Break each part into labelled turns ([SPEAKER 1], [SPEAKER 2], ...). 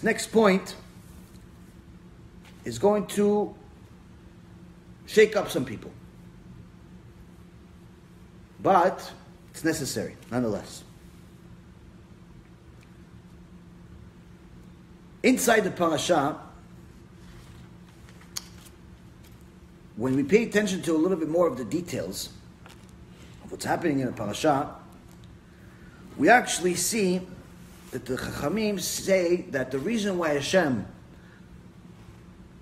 [SPEAKER 1] This next point is going to shake up some people. But it's necessary, nonetheless. Inside the parasha, when we pay attention to a little bit more of the details of what's happening in the parasha, we actually see that the Chachamim say that the reason why HaShem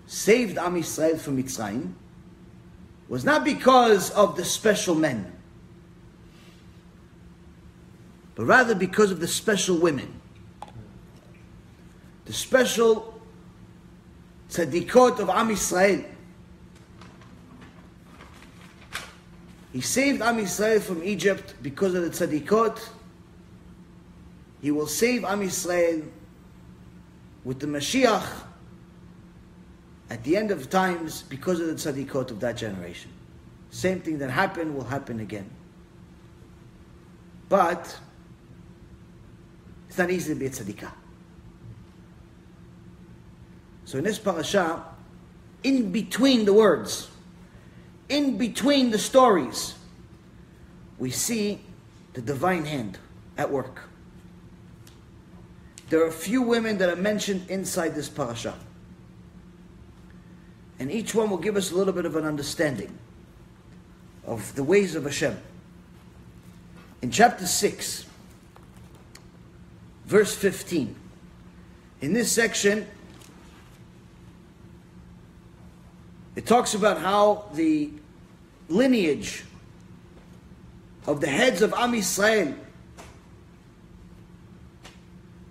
[SPEAKER 1] saved Am Yisrael from Mitzrayim was not because of the special men, but rather because of the special women. The special tzadikot of Am Yisrael. He saved Am Yisrael from Egypt because of the tzadikot. He will save Am Yisrael with the MaShiach at the end of times because of the tzadikot of that generation. Same thing that happened will happen again. But it's not easy to be a tzadikah. So in this parasha, in between the words, in between the stories, we see the divine hand at work. There are a few women that are mentioned inside this parasha. And each one will give us a little bit of an understanding of the ways of HaShem. In chapter 6, verse 15, in this section, it talks about how the lineage of the heads of Am Yisrael,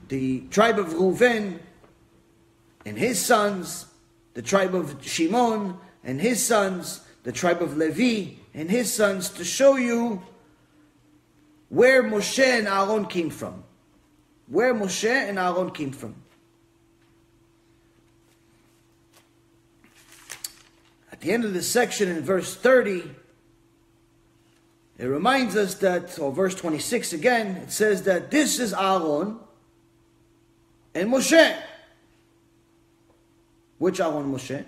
[SPEAKER 1] the tribe of Reuven and his sons, the tribe of Shimon and his sons, the tribe of Levi and his sons, to show you where Moshe and Aaron came from. Where Moshe and Aaron came from. At the end of this section, in verse 30, it reminds us that, or verse 26 again, it says that this is Aaron and Moshe. Which Aaron and Moshe?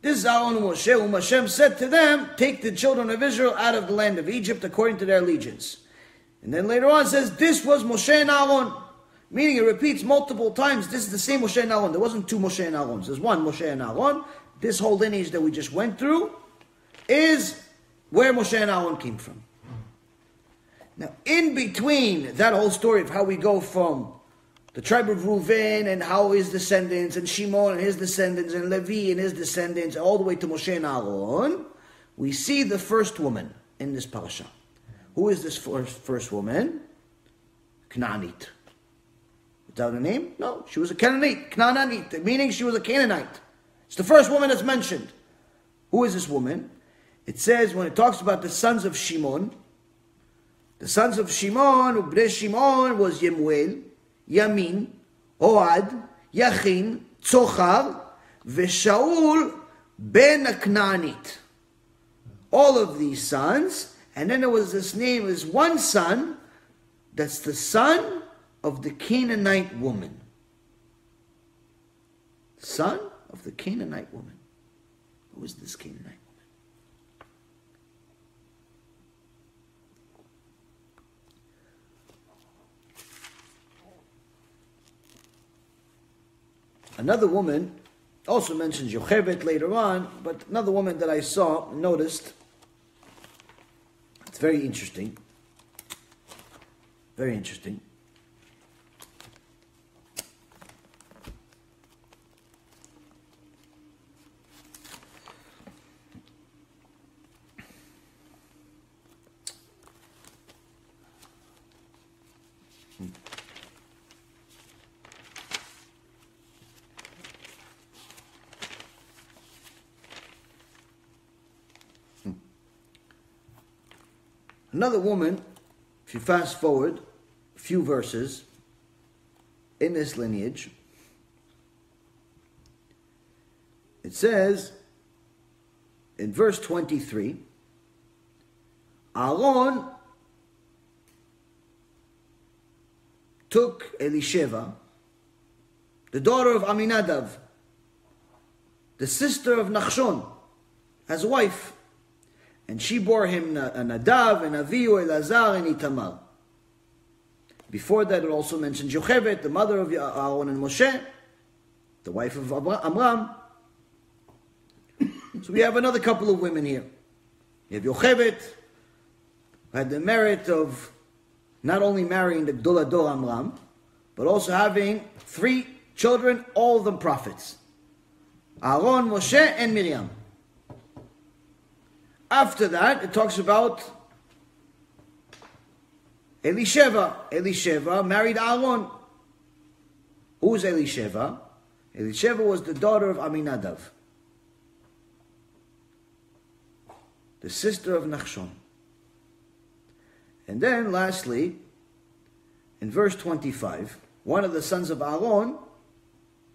[SPEAKER 1] This is Aaron and Moshe, whom Hashem said to them, take the children of Israel out of the land of Egypt according to their allegiance. And then later on it says, this was Moshe and Aaron. Meaning it repeats multiple times, this is the same Moshe and Aaron. There wasn't two Moshe and Aarons. There's one Moshe and Aaron. This whole lineage that we just went through is where Moshe and Aaron came from. Now, in between that whole story of how we go from the tribe of Reuven and how his descendants, and Shimon and his descendants, and Levi and his descendants, all the way to Moshe and Aaron, we see the first woman in this parasha. Who is this first woman? Canaanite. Without a name? No, she was a Canaanite. Canaanite, meaning she was a Canaanite. It's the first woman that's mentioned. Who is this woman? It says, when it talks about the sons of Shimon, the sons of Shimon, Bnei Shimon was Yemuel, Yamin, Oad, Yachin, Tzochar, Veshaul ben Knaanit. All of these sons, and then there was this name, is one son, that's the son of the Canaanite woman. Son of the Canaanite woman. Who is this Canaanite woman? Another woman also mentions Yocheved later on, but another woman that I saw, noticed, it's very interesting. Very interesting. Another woman, if you fast forward a few verses in this lineage, it says in verse 23, Aaron took Elisheva, the daughter of Aminadav, the sister of Nachshon, as a wife. And she bore him Nadav and Avihu, Elazar and Itamar. Before that, it also mentions Yocheved, the mother of Aaron and Moshe, the wife of Amram. So we have another couple of women here. You have Yocheved, who had the merit of not only marrying the Gdol Ador Amram, but also having 3 children, all of them prophets. Aaron, Moshe, and Miriam. After that, it talks about Elisheva. Elisheva married Aaron. Who's Elisheva? Elisheva was the daughter of Aminadav, the sister of Nachshon. And then, lastly, in verse 25, one of the sons of Aaron,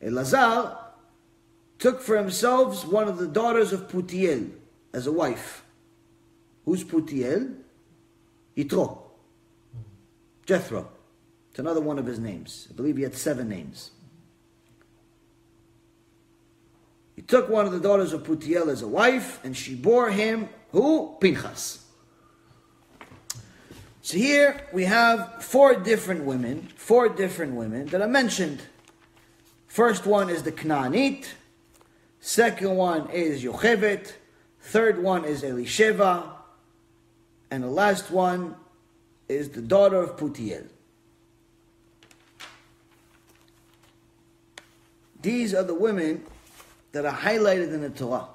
[SPEAKER 1] Elazar, took for himself one of the daughters of Pu'ti-El as a wife. Who's Pu'ti-El? Yitro. Jethro. It's another one of his names. I believe he had 7 names. He took one of the daughters of Pu'ti-El as a wife, and she bore him, who? Pinchas. So here we have 4 different women that are mentioned. First one is the Knaanit. Second one is Yocheved. Third one is Elisheva. And the last one is the daughter of Pu'ti-El. These are the women that are highlighted in the Torah.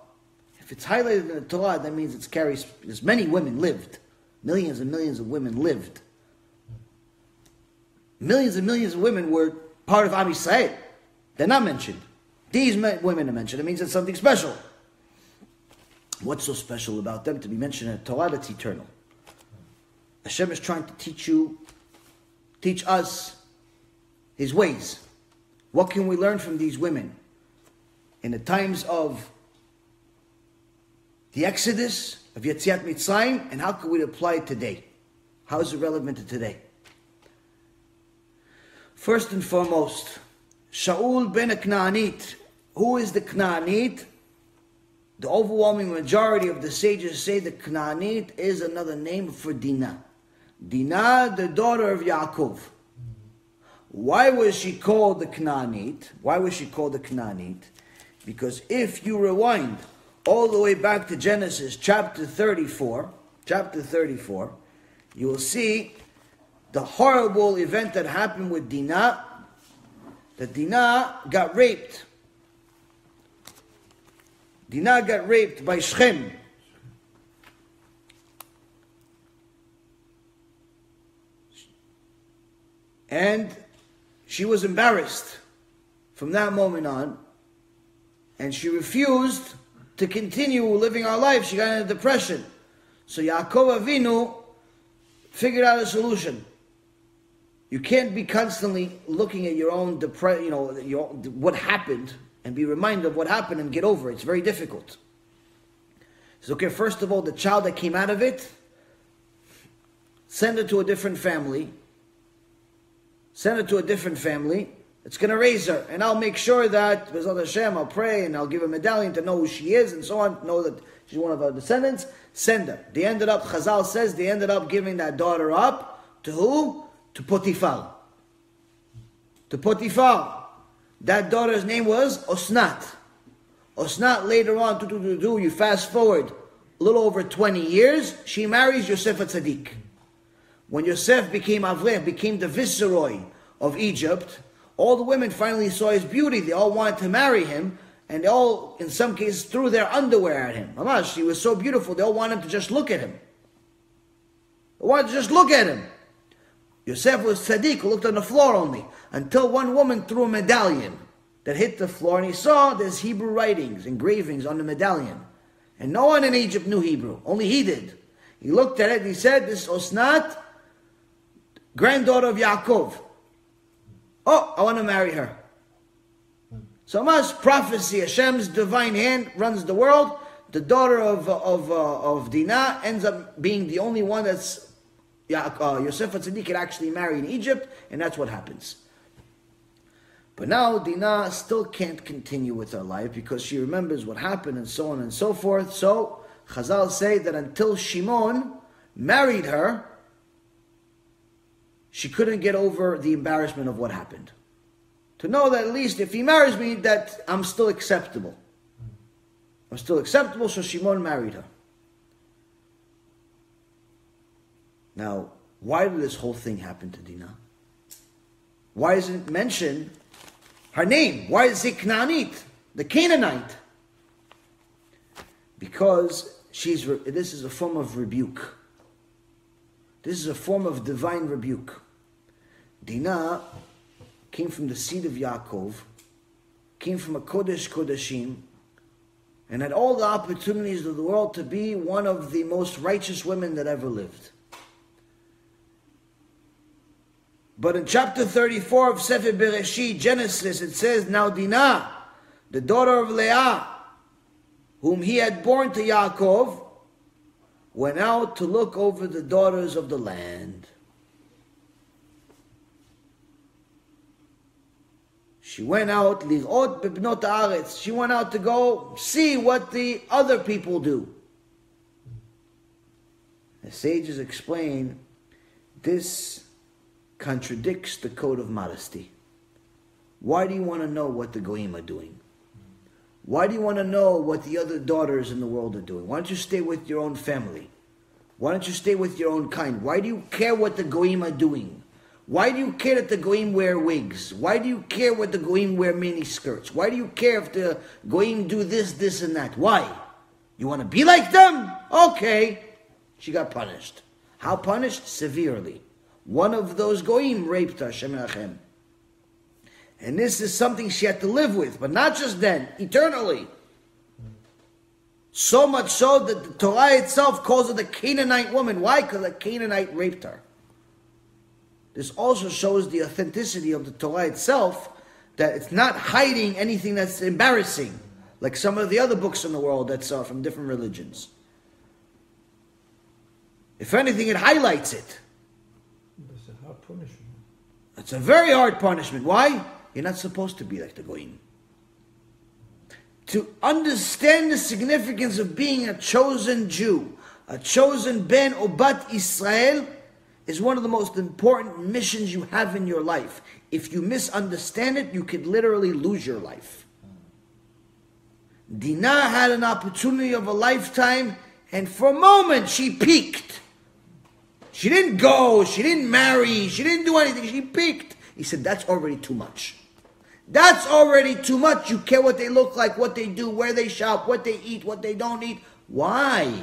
[SPEAKER 1] If it's highlighted in the Torah, that means it carries, because many women lived. Millions and millions of women lived. Millions and millions of women were part of Am Yisrael. They're not mentioned. These women are mentioned. It means it's something special. What's so special about them to be mentioned in the Torah? That's eternal. HaShem is trying to teach us His ways. What can we learn from these women? In the times of the Exodus, of Yetziat Mitzrayim, and how can we apply it today? How is it relevant to today? First and foremost, Shaul ben Knaanit. Who is the Knaanit? The overwhelming majority of the sages say the Knaanit is another name for Dinah. Dinah, the daughter of Yaakov. Why was she called the Knaanit? Because if you rewind all the way back to Genesis chapter 34, you will see the horrible event that happened with Dinah, that Dinah got raped. Dinah got raped by Shechem. And she was embarrassed from that moment on, and she refused to continue living her life. She got into depression. So Yaakov Avinu figured out a solution. You can't be constantly looking at your own what happened, and be reminded of what happened and get over it. It's very difficult. He says, okay, first of all, the child that came out of it, send her to a different family. It's going to raise her. And I'll make sure that, B'ezrat HaShem, I'll pray and I'll give her a medallion to know who she is and so on, know that she's one of our descendants. Send her. Chazal says, they ended up giving that daughter up to who? To Potiphar. That daughter's name was Osnat. Osnat later on, you fast forward a little over 20 years, she marries Yosef HaTzadik. When Yosef became Avrech, became the viceroy of Egypt, all the women finally saw his beauty. They all wanted to marry him, and they all, in some cases, threw their underwear at him. Mamash, he was so beautiful, they all wanted to just look at him. Yosef was tzaddik, who looked on the floor only, until one woman threw a medallion that hit the floor, and he saw there's Hebrew writings, engravings on the medallion. And no one in Egypt knew Hebrew, only he did. He looked at it and he said, this is Osnat, granddaughter of Yaakov. Oh, I want to marry her. So much prophecy, Hashem's divine hand runs the world. The daughter of Dinah ends up being the only one that's Yosef HaTzadik could actually marry in Egypt, and that's what happens. But now Dinah still can't continue with her life because she remembers what happened and so on and so forth. So Chazal say that until Shimon married her, she couldn't get over the embarrassment of what happened. To know that at least if he marries me, that I'm still acceptable. I'm still acceptable, so Shimon married her. Now, why did this whole thing happen to Dinah? Why isn't it mentioned her name? Why is it Knaanit, the Canaanite? Because this is a form of rebuke. This is a form of divine rebuke. Dinah came from the seed of Yaakov, came from a Kodesh Kodeshim, and had all the opportunities of the world to be one of the most righteous women that ever lived. But in chapter 34 of Sefer Bereshit, Genesis, it says, now Dinah, the daughter of Leah, whom he had born to Yaakov, went out to look over the daughters of the land. She went out, lirot bebnot haaretz. She went out to go see what the other people do. The sages explain this contradicts the code of modesty. Why do you want to know what the goyim are doing? Why do you want to know what the other daughters in the world are doing? Why don't you stay with your own family? Why don't you stay with your own kind? Why do you care what the goyim are doing? Why do you care that the goyim wear wigs? Why do you care what the goyim wear mini skirts? Why do you care if the goyim do this, this, and that? Why? You want to be like them? Okay. She got punished. How punished? Severely. One of those goyim raped her, Hashem Elachem. And this is something she had to live with, but not just then, eternally. So much so that the Torah itself calls her the Canaanite woman. Why? Because a Canaanite raped her. This also shows the authenticity of the Torah itself, that it's not hiding anything that's embarrassing, like some of the other books in the world that's from different religions. If anything, it highlights it.
[SPEAKER 2] It's a hard punishment.
[SPEAKER 1] It's a very hard punishment. Why? You're not supposed to be like the goyim. To understand the significance of being a chosen Jew, a chosen Ben or Bat Israel, is one of the most important missions you have in your life. If you misunderstand it, you could literally lose your life. Dinah had an opportunity of a lifetime, and for a moment she peaked. She didn't go, she didn't marry, she didn't do anything, she peaked. He said, that's already too much. That's already too much. You care what they look like, what they do, where they shop, what they eat, what they don't eat. Why?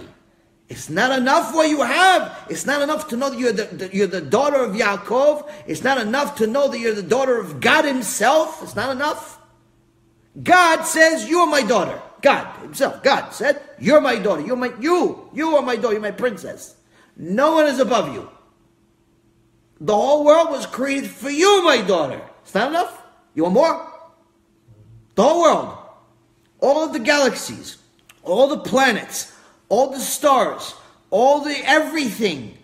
[SPEAKER 1] It's not enough what you have. It's not enough to know that you're the daughter of Yaakov. It's not enough to know that you're the daughter of God himself. It's not enough. God says, you are my daughter. God himself, God said, you're my daughter. You are my daughter. You're my princess. No one is above you. The whole world was created for you, my daughter. It's not enough. You want more? The whole world, all of the galaxies, all the planets, all the stars, all the everything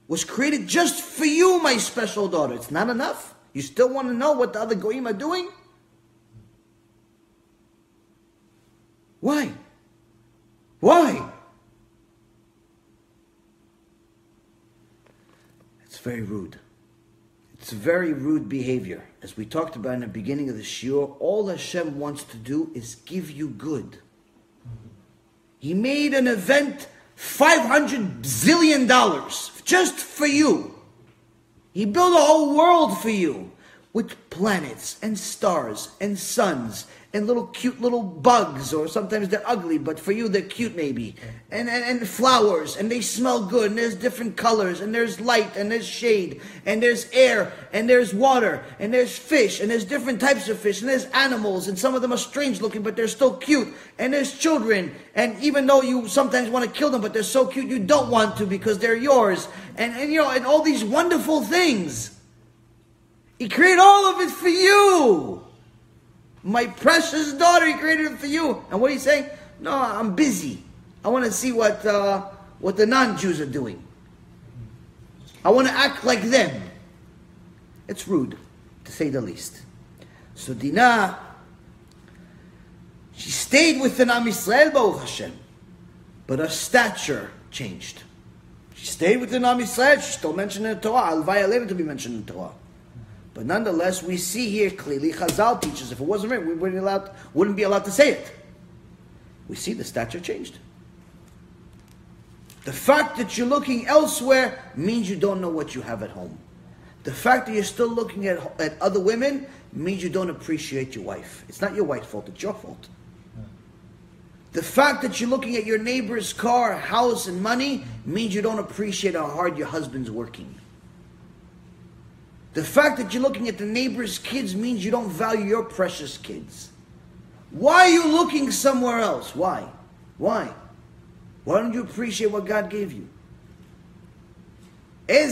[SPEAKER 1] was created just for you, my special daughter. It's not enough? You still want to know what the other goyim are doing? Why? Why? It's very rude. It's very rude behavior. As we talked about in the beginning of the shiur, all Hashem wants to do is give you good. He made an event, $500 zillion, just for you. He built a whole world for you, with planets and stars and suns and little cute little bugs, or sometimes they're ugly, but for you they're cute maybe. And flowers, and they smell good, and there's different colors, and there's light, and there's shade, and there's air, and there's water, and there's fish, and there's different types of fish, and there's animals, and some of them are strange looking, but they're still cute, and there's children, and even though you sometimes want to kill them, but they're so cute you don't want to because they're yours, and all these wonderful things. He created all of it for you. My precious daughter, he created it for you. And what are you saying? No, I'm busy. I want to see what the non-Jews are doing. I want to act like them. It's rude, to say the least. So Dinah, she stayed within Am Yisrael, Baruch Hashem, but her stature changed. She stayed within Am Yisrael. She's still mentioned in the Torah. Alvaya later to be mentioned in the Torah. But nonetheless, we see here clearly, Chazal teaches, if it wasn't written, we wouldn't be allowed to say it. We see the stature changed. The fact that you're looking elsewhere means you don't know what you have at home. The fact that you're still looking at other women means you don't appreciate your wife. It's not your wife's fault, it's your fault. The fact that you're looking at your neighbor's car, house, and money means you don't appreciate how hard your husband's working. The fact that you're looking at the neighbor's kids means you don't value your precious kids. Why are you looking somewhere else? Why? Why? Why don't you appreciate what God gave you? The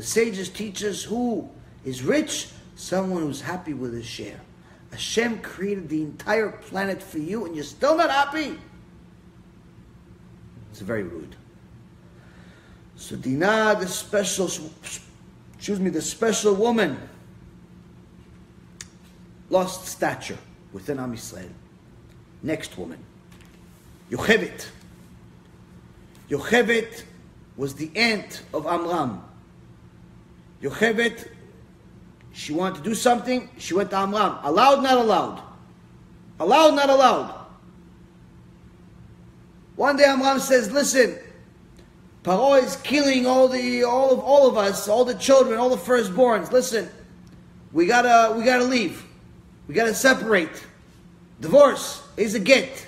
[SPEAKER 1] sages teach us who is rich? Someone who's happy with his share. HaShem created the entire planet for you and you're still not happy? It's very rude. So Dinah, the special woman, lost stature within Am Yisrael. Next woman, Yocheved. Yocheved was the aunt of Amram. Yocheved, she wanted to do something, she went to Amram. Allowed, not allowed? Allowed, not allowed? One day Amram says, listen, Paro is killing all of us, all the children, all the firstborns. Listen, we gotta leave. We gotta separate. Divorce is a get.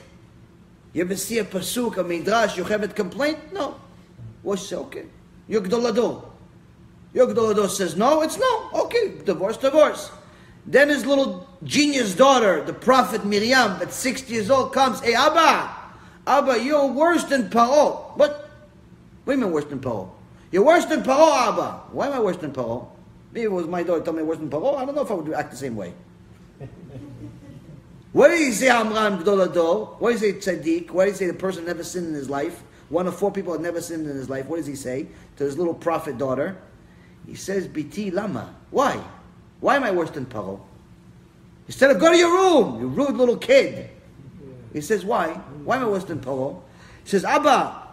[SPEAKER 1] You ever see a pasuk, a midrash, Yocheved complaint? No. What she say? Okay. Your Gdolado. Your Gdolado says no, it's no. Okay, divorce. Then his little genius daughter, the prophet Miriam, at 60 years old, comes, hey, Abba, you're worse than Paro. What do you mean worse than Paro? You're worse than Paro, Abba. Why am I worse than Paro? Maybe it was my daughter told me worse than Paro. I don't know if I would act the same way. What did he say, Amram Gdolado? What did he say, Tzaddik? What did he say, the person never sinned in his life? One of 4 people had never sinned in his life. What does he say to his little prophet daughter? He says, Biti Lama. Why? Why am I worse than Paro? Instead of go to your room, you rude little kid. He says, why? Why am I worse than Paro? He says, Abba,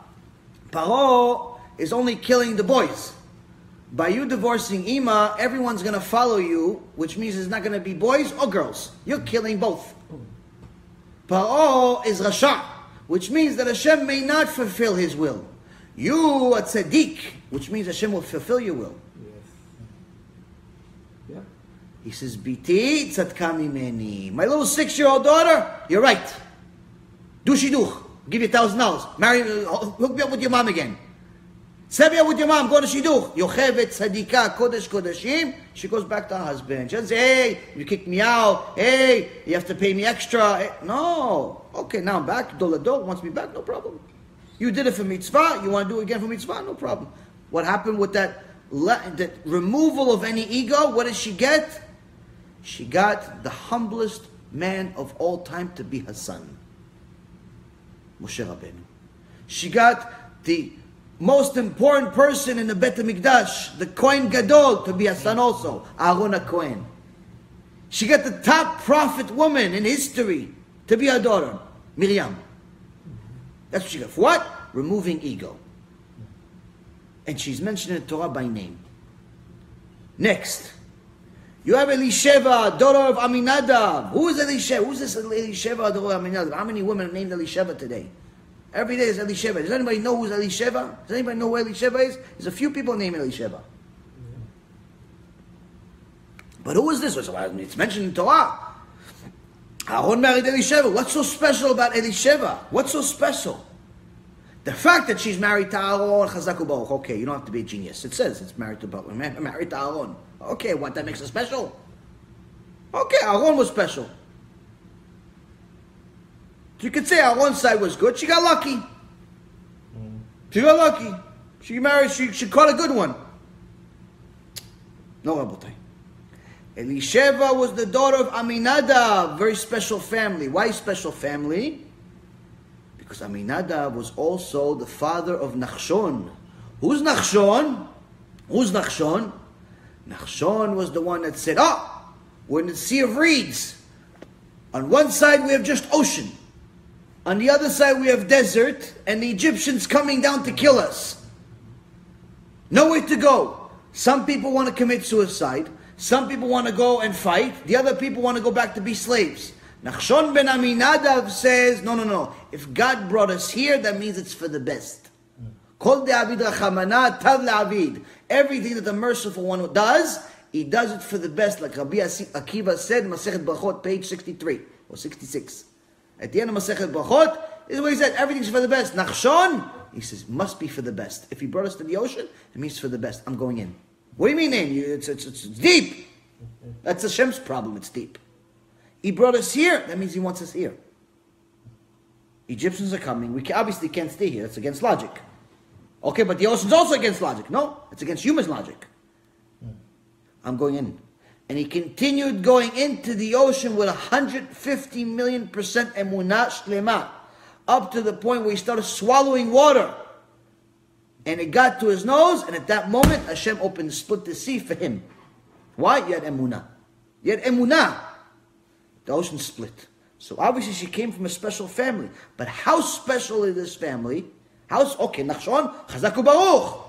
[SPEAKER 1] Paro is only killing the boys. By you divorcing Ima, everyone's going to follow you, which means it's not going to be boys or girls. You're killing both. Paro is Rasha, which means that Hashem may not fulfill his will. You are Tzaddik, which means Hashem will fulfill your will.
[SPEAKER 2] Yeah.
[SPEAKER 1] He says, Biti tzadka mimeni. My little 6-year-old daughter, you're right. Do shiduch. Give you $1,000. Marry, hook me up with your mom again. Set me up with your mom, go to shiduch. Yocheved, tzadika, kodesh, kodeshim. She goes back to her husband. She doesn't say, hey, you kicked me out. Hey, you have to pay me extra. Hey, no. Okay, now I'm back. Dolado wants me back, no problem. You did it for mitzvah. You want to do it again for mitzvah? No problem. What happened with that removal of any ego? What did she get? She got the humblest man of all time to be her son. Moshe Rabbeinu. She got the most important person in the Bet HaMikdash, the Kohen Gadol, to be a son also, Aaron HaKohen. She got the top prophet woman in history to be her daughter, Miriam. That's what she got. For what? Removing ego. And she's mentioned in the Torah by name. Next, you have Elisheva, daughter of Aminadab. Who is Elisheva? Who's this Elisheva, daughter of Aminadab? How many women are named Elisheva today? Every day is Elisheva. Does anybody know who's Elisheva? Does anybody know who Elisheva is? There's a few people named Elisheva. But who is this? It's mentioned in Torah. Aaron married Elisheva. What's so special about Elisheva? What's so special? The fact that she's married to Aaron, Chazaku Baruch. Okay, you don't have to be a genius. It says it's married to Aaron. Okay, what, that makes it special? Okay, Aaron was special. You could say Aaron's side was good. She got lucky. She got lucky. She married, she caught a good one. No, Rabotai. Elisheva was the daughter of Aminadab, very special family. Why special family? Because Aminadab was also the father of Nachshon. Who's Nachshon? Who's Nachshon? Nachshon was the one that said, we're in the Sea of Reeds. On one side we have just ocean. On the other side we have desert, and the Egyptians coming down to kill us. Nowhere to go. Some people want to commit suicide. Some people want to go and fight. The other people want to go back to be slaves. Nachshon ben Aminadav says, no. If God brought us here, that means it's for the best. Kol de'avid rachamana tav le'avid. Everything that the merciful one does, he does it for the best. Like Rabbi Akiva said, Masechet Brachot, page 63 or 66. At the end of Masechet Brachot, this is what he said, everything's for the best. Nachshon, he says, must be for the best. If he brought us to the ocean, it means for the best. I'm going in. What do you mean in? It's deep. That's Hashem's problem, it's deep. He brought us here, that means he wants us here. Egyptians are coming, we obviously can't stay here, that's against logic. Okay, but the ocean's also against logic. No, it's against human logic. I'm going in. And he continued going into the ocean with 150 million% emunah shlema, up to the point where he started swallowing water. And it got to his nose, and at that moment, Hashem split the sea for him. Why? You had emunah. You had emunah. The ocean split. So obviously she came from a special family. But how special is this family? Nachshon, Chazak Baruch.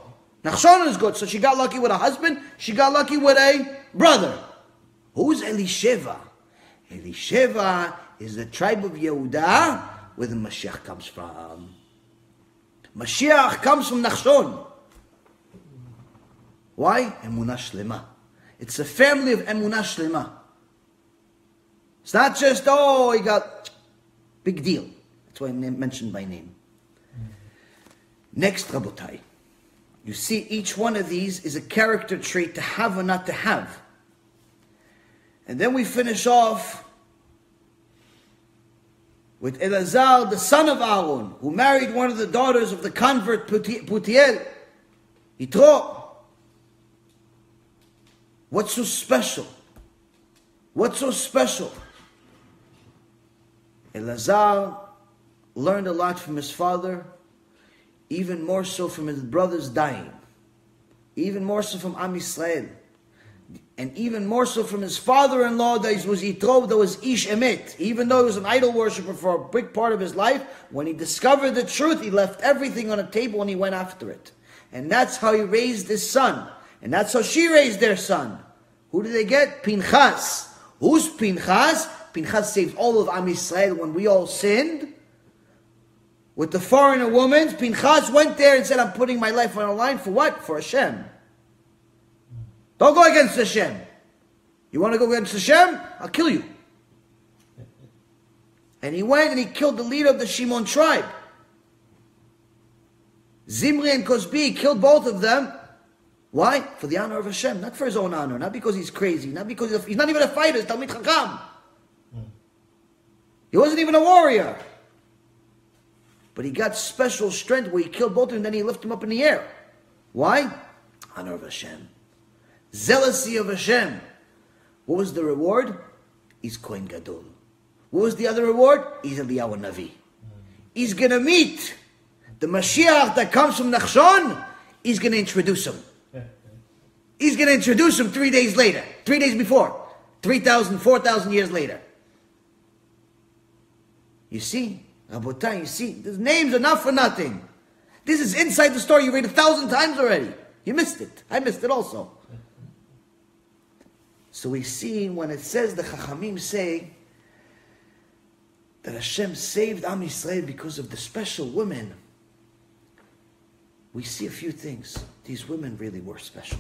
[SPEAKER 1] Nachshon is good. So she got lucky with a husband. She got lucky with a brother. Who's Elisheva? Elisheva is the tribe of Yehudah where the MaShiach comes from. MaShiach comes from Nachshon. Why? Emunah Shlema. It's a family of Emunah Shlema. It's not just, he got big deal. That's why I mentioned by name. Next, Rabotai. You see, each one of these is a character trait to have or not to have. And then we finish off with Elazar, the son of Aaron, who married one of the daughters of the convert Pu'ti-El, Yitro. What's so special? What's so special? Elazar learned a lot from his father, even more so from his brothers dying, even more so from Am Yisrael, and even more so from his father-in-law that was Yitro, that was Ish Emet. Even though he was an idol worshiper for a big part of his life, when he discovered the truth, he left everything on a table and he went after it. And that's how he raised his son. And that's how she raised their son. Who did they get? Pinchas. Who's Pinchas? Pinchas saved all of Am Yisrael when we all sinned. With the foreigner woman, Pinchas went there and said, I'm putting my life on the line for what? For Hashem. Don't go against Hashem. You want to go against Hashem? I'll kill you. And he went and he killed the leader of the Shimon tribe. Zimri and Cosbi, he killed both of them. Why? For the honor of Hashem, not for his own honor, not because he's crazy, not because he's not even a fighter, he's Talmid Chacham. He wasn't even a warrior. But he got special strength where he killed both of them and then he lifted them up in the air. Why? Honor of Hashem. Zealousy of Hashem. What was the reward? He's Kohen Gadol. What was the other reward? He's Eliyahu Navi. He's going to meet the MaShiach that comes from Nachshon. He's going to introduce him. He's going to introduce him 3 days later. 3 days before. 3,000, 4,000 years later. You see? Rabotai, you see? These names are not for nothing. This is inside the story you read 1,000 times already. You missed it. I missed it also. So we see when it says, the Chachamim say, that Hashem saved Am Yisrael because of the special women. We see a few things. These women really were special.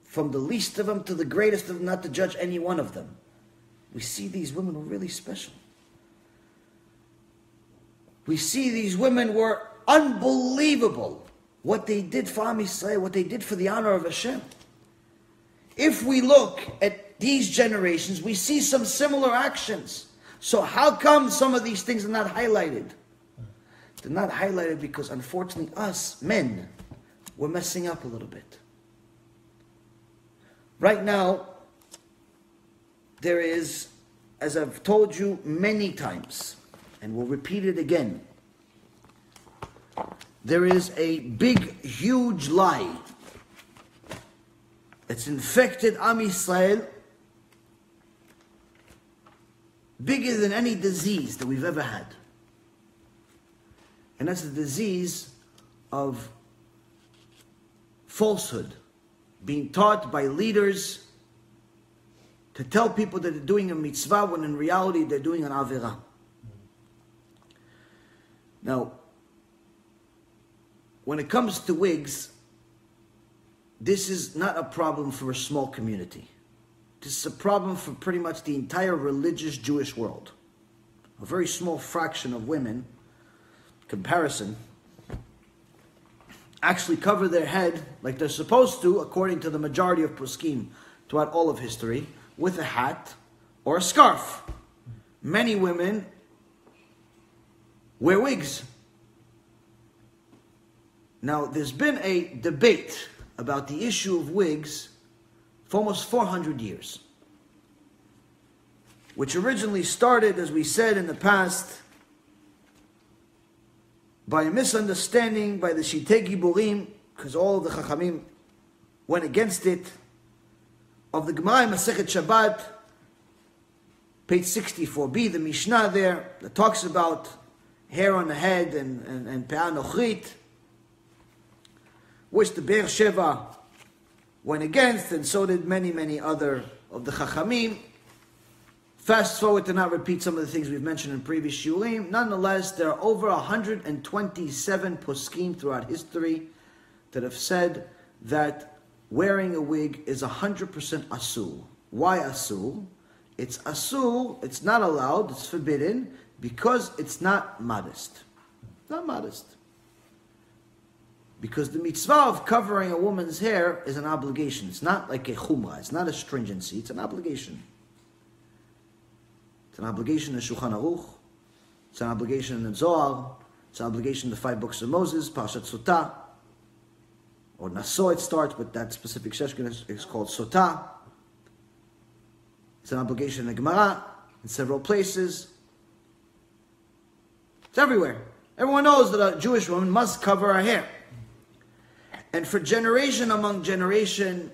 [SPEAKER 1] From the least of them to the greatest of them, not to judge any one of them. We see these women were really special. We see these women were unbelievable. What they did for Am Yisrael, what they did for the honor of Hashem. If we look at these generations, we see some similar actions. So how come some of these things are not highlighted? They're not highlighted because unfortunately us, men, we're messing up a little bit. Right now, there is, as I've told you many times, and we'll repeat it again, there is a big, huge lie It's infected Am Yisrael bigger than any disease that we've ever had. And that's the disease of falsehood, being taught by leaders to tell people that they're doing a mitzvah when in reality they're doing an avera. Now, when it comes to wigs, this is not a problem for a small community. This is a problem for pretty much the entire religious Jewish world. A very small fraction of women, comparison, actually cover their head like they're supposed to, according to the majority of poskim throughout all of history, with a hat or a scarf. Many women wear wigs. Now, there's been a debate about the issue of wigs for almost 400 years, which originally started, as we said in the past, by a misunderstanding by the Shitei Giborim, because all of the Chachamim went against it, of the Gemara in Masechet Shabbat, page 64b, the Mishnah there, that talks about hair on the head and pe'ah nochrit, which the Be'er Sheva went against, and so did many, many other of the Chachamim. Fast forward to not repeat some of the things we've mentioned in previous shiurim. Nonetheless, there are over 127 poskim throughout history that have said that wearing a wig is 100% asur. Why asur? It's asur, it's not allowed, it's forbidden, because it's not modest. Not modest. Because the mitzvah of covering a woman's hair is an obligation. It's not like a chumrah, it's not a stringency, it's an obligation. It's an obligation in Shulchan Aruch. It's an obligation in the Zohar. It's an obligation in the 5 books of Moses, Parashat Sotah. Or Naso it starts, but that specific section is called Sotah. It's an obligation in the Gemara, in several places. It's everywhere. Everyone knows that a Jewish woman must cover her hair. And for generation among generation,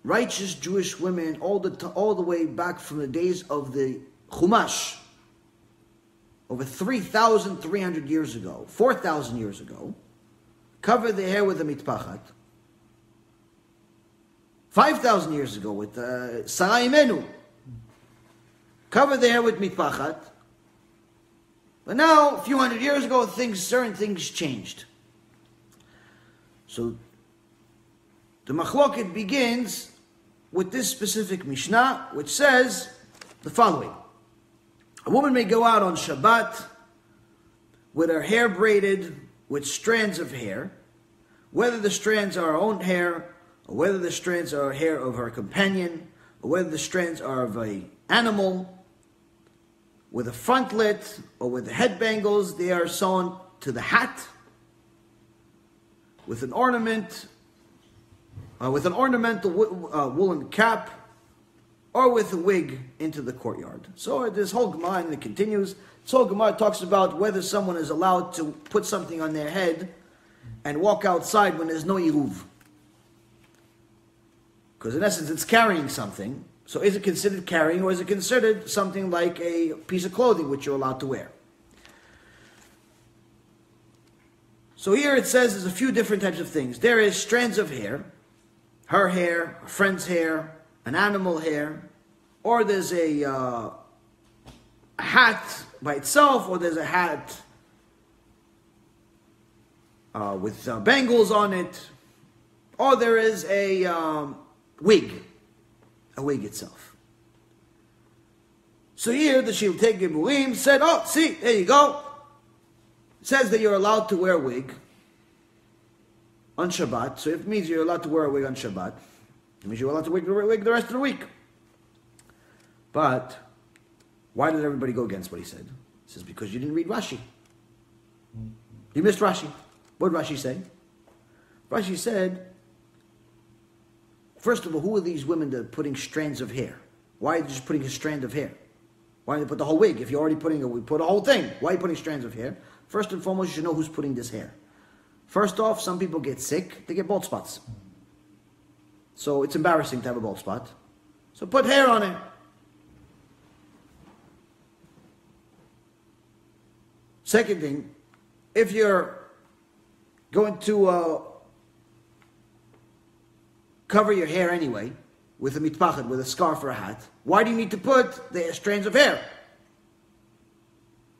[SPEAKER 1] righteous Jewish women, all the way back from the days of the Chumash, over 3,300 years ago, 4,000 years ago, covered their hair with a mitpachat. 5,000 years ago with Sarah Imenu, covered their hair with mitpachat. But now, a few hundred years ago, certain things changed. So the machloket begins with this specific Mishnah, which says the following. A woman may go out on Shabbat with her hair braided with strands of hair, whether the strands are her own hair, or whether the strands are hair of her companion, or whether the strands are of an animal, with a frontlet, or with the head bangles, they are sewn to the hat, with an ornament, with an ornamental woolen cap, or with a wig into the courtyard. So this whole Gemara, and it continues, this whole Gemara talks about whether someone is allowed to put something on their head and walk outside when there's no Kiruv. Because in essence it's carrying something. So is it considered carrying, or is it considered something like a piece of clothing which you're allowed to wear? So here it says there's a few different types of things. There is strands of hair, her friend's hair, an animal hair, or there's a hat by itself, or there's a hat with bangles on it, or there is a wig itself. So here the Shiltei Giburim said, oh, see, there you go. It says that you're allowed to wear a wig on Shabbat. So if it means you're allowed to wear a wig on Shabbat, it means you're allowed to wear a wig the rest of the week. But why did everybody go against what he said? He says, because you didn't read Rashi. You missed Rashi. What did Rashi say? Rashi said, first of all, who are these women that are putting strands of hair? Why are they just putting a strand of hair? Why don't they put the whole wig? If you're already putting a wig, put a whole thing. Why are you putting strands of hair? First and foremost, you should know who's putting this hair. First off, some people get sick, they get bald spots. So it's embarrassing to have a bald spot. So put hair on it. Second thing, if you're going to cover your hair anyway, with a mitpachet, with a scarf or a hat, why do you need to put the strands of hair?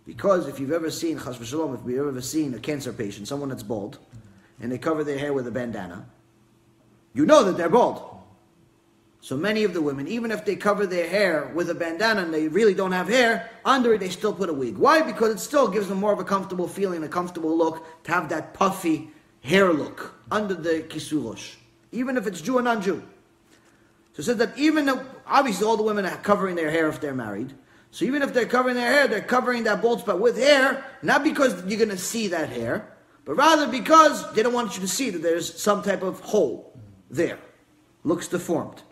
[SPEAKER 1] Because if you've ever seen, chas v'shalom, if you've ever seen a cancer patient, someone that's bald, and they cover their hair with a bandana, you know that they're bald. So many of the women, even if they cover their hair with a bandana and they really don't have hair, under it they still put a wig. Why? Because it still gives them more of a comfortable feeling, a comfortable look, to have that puffy hair look under the kisurosh, even if it's Jew or non-Jew. So it says that even though, obviously all the women are covering their hair if they're married, so even if they're covering their hair, they're covering that bald spot with hair, not because you're going to see that hair, but rather because they don't want you to see that there's some type of hole there. Looks deformed.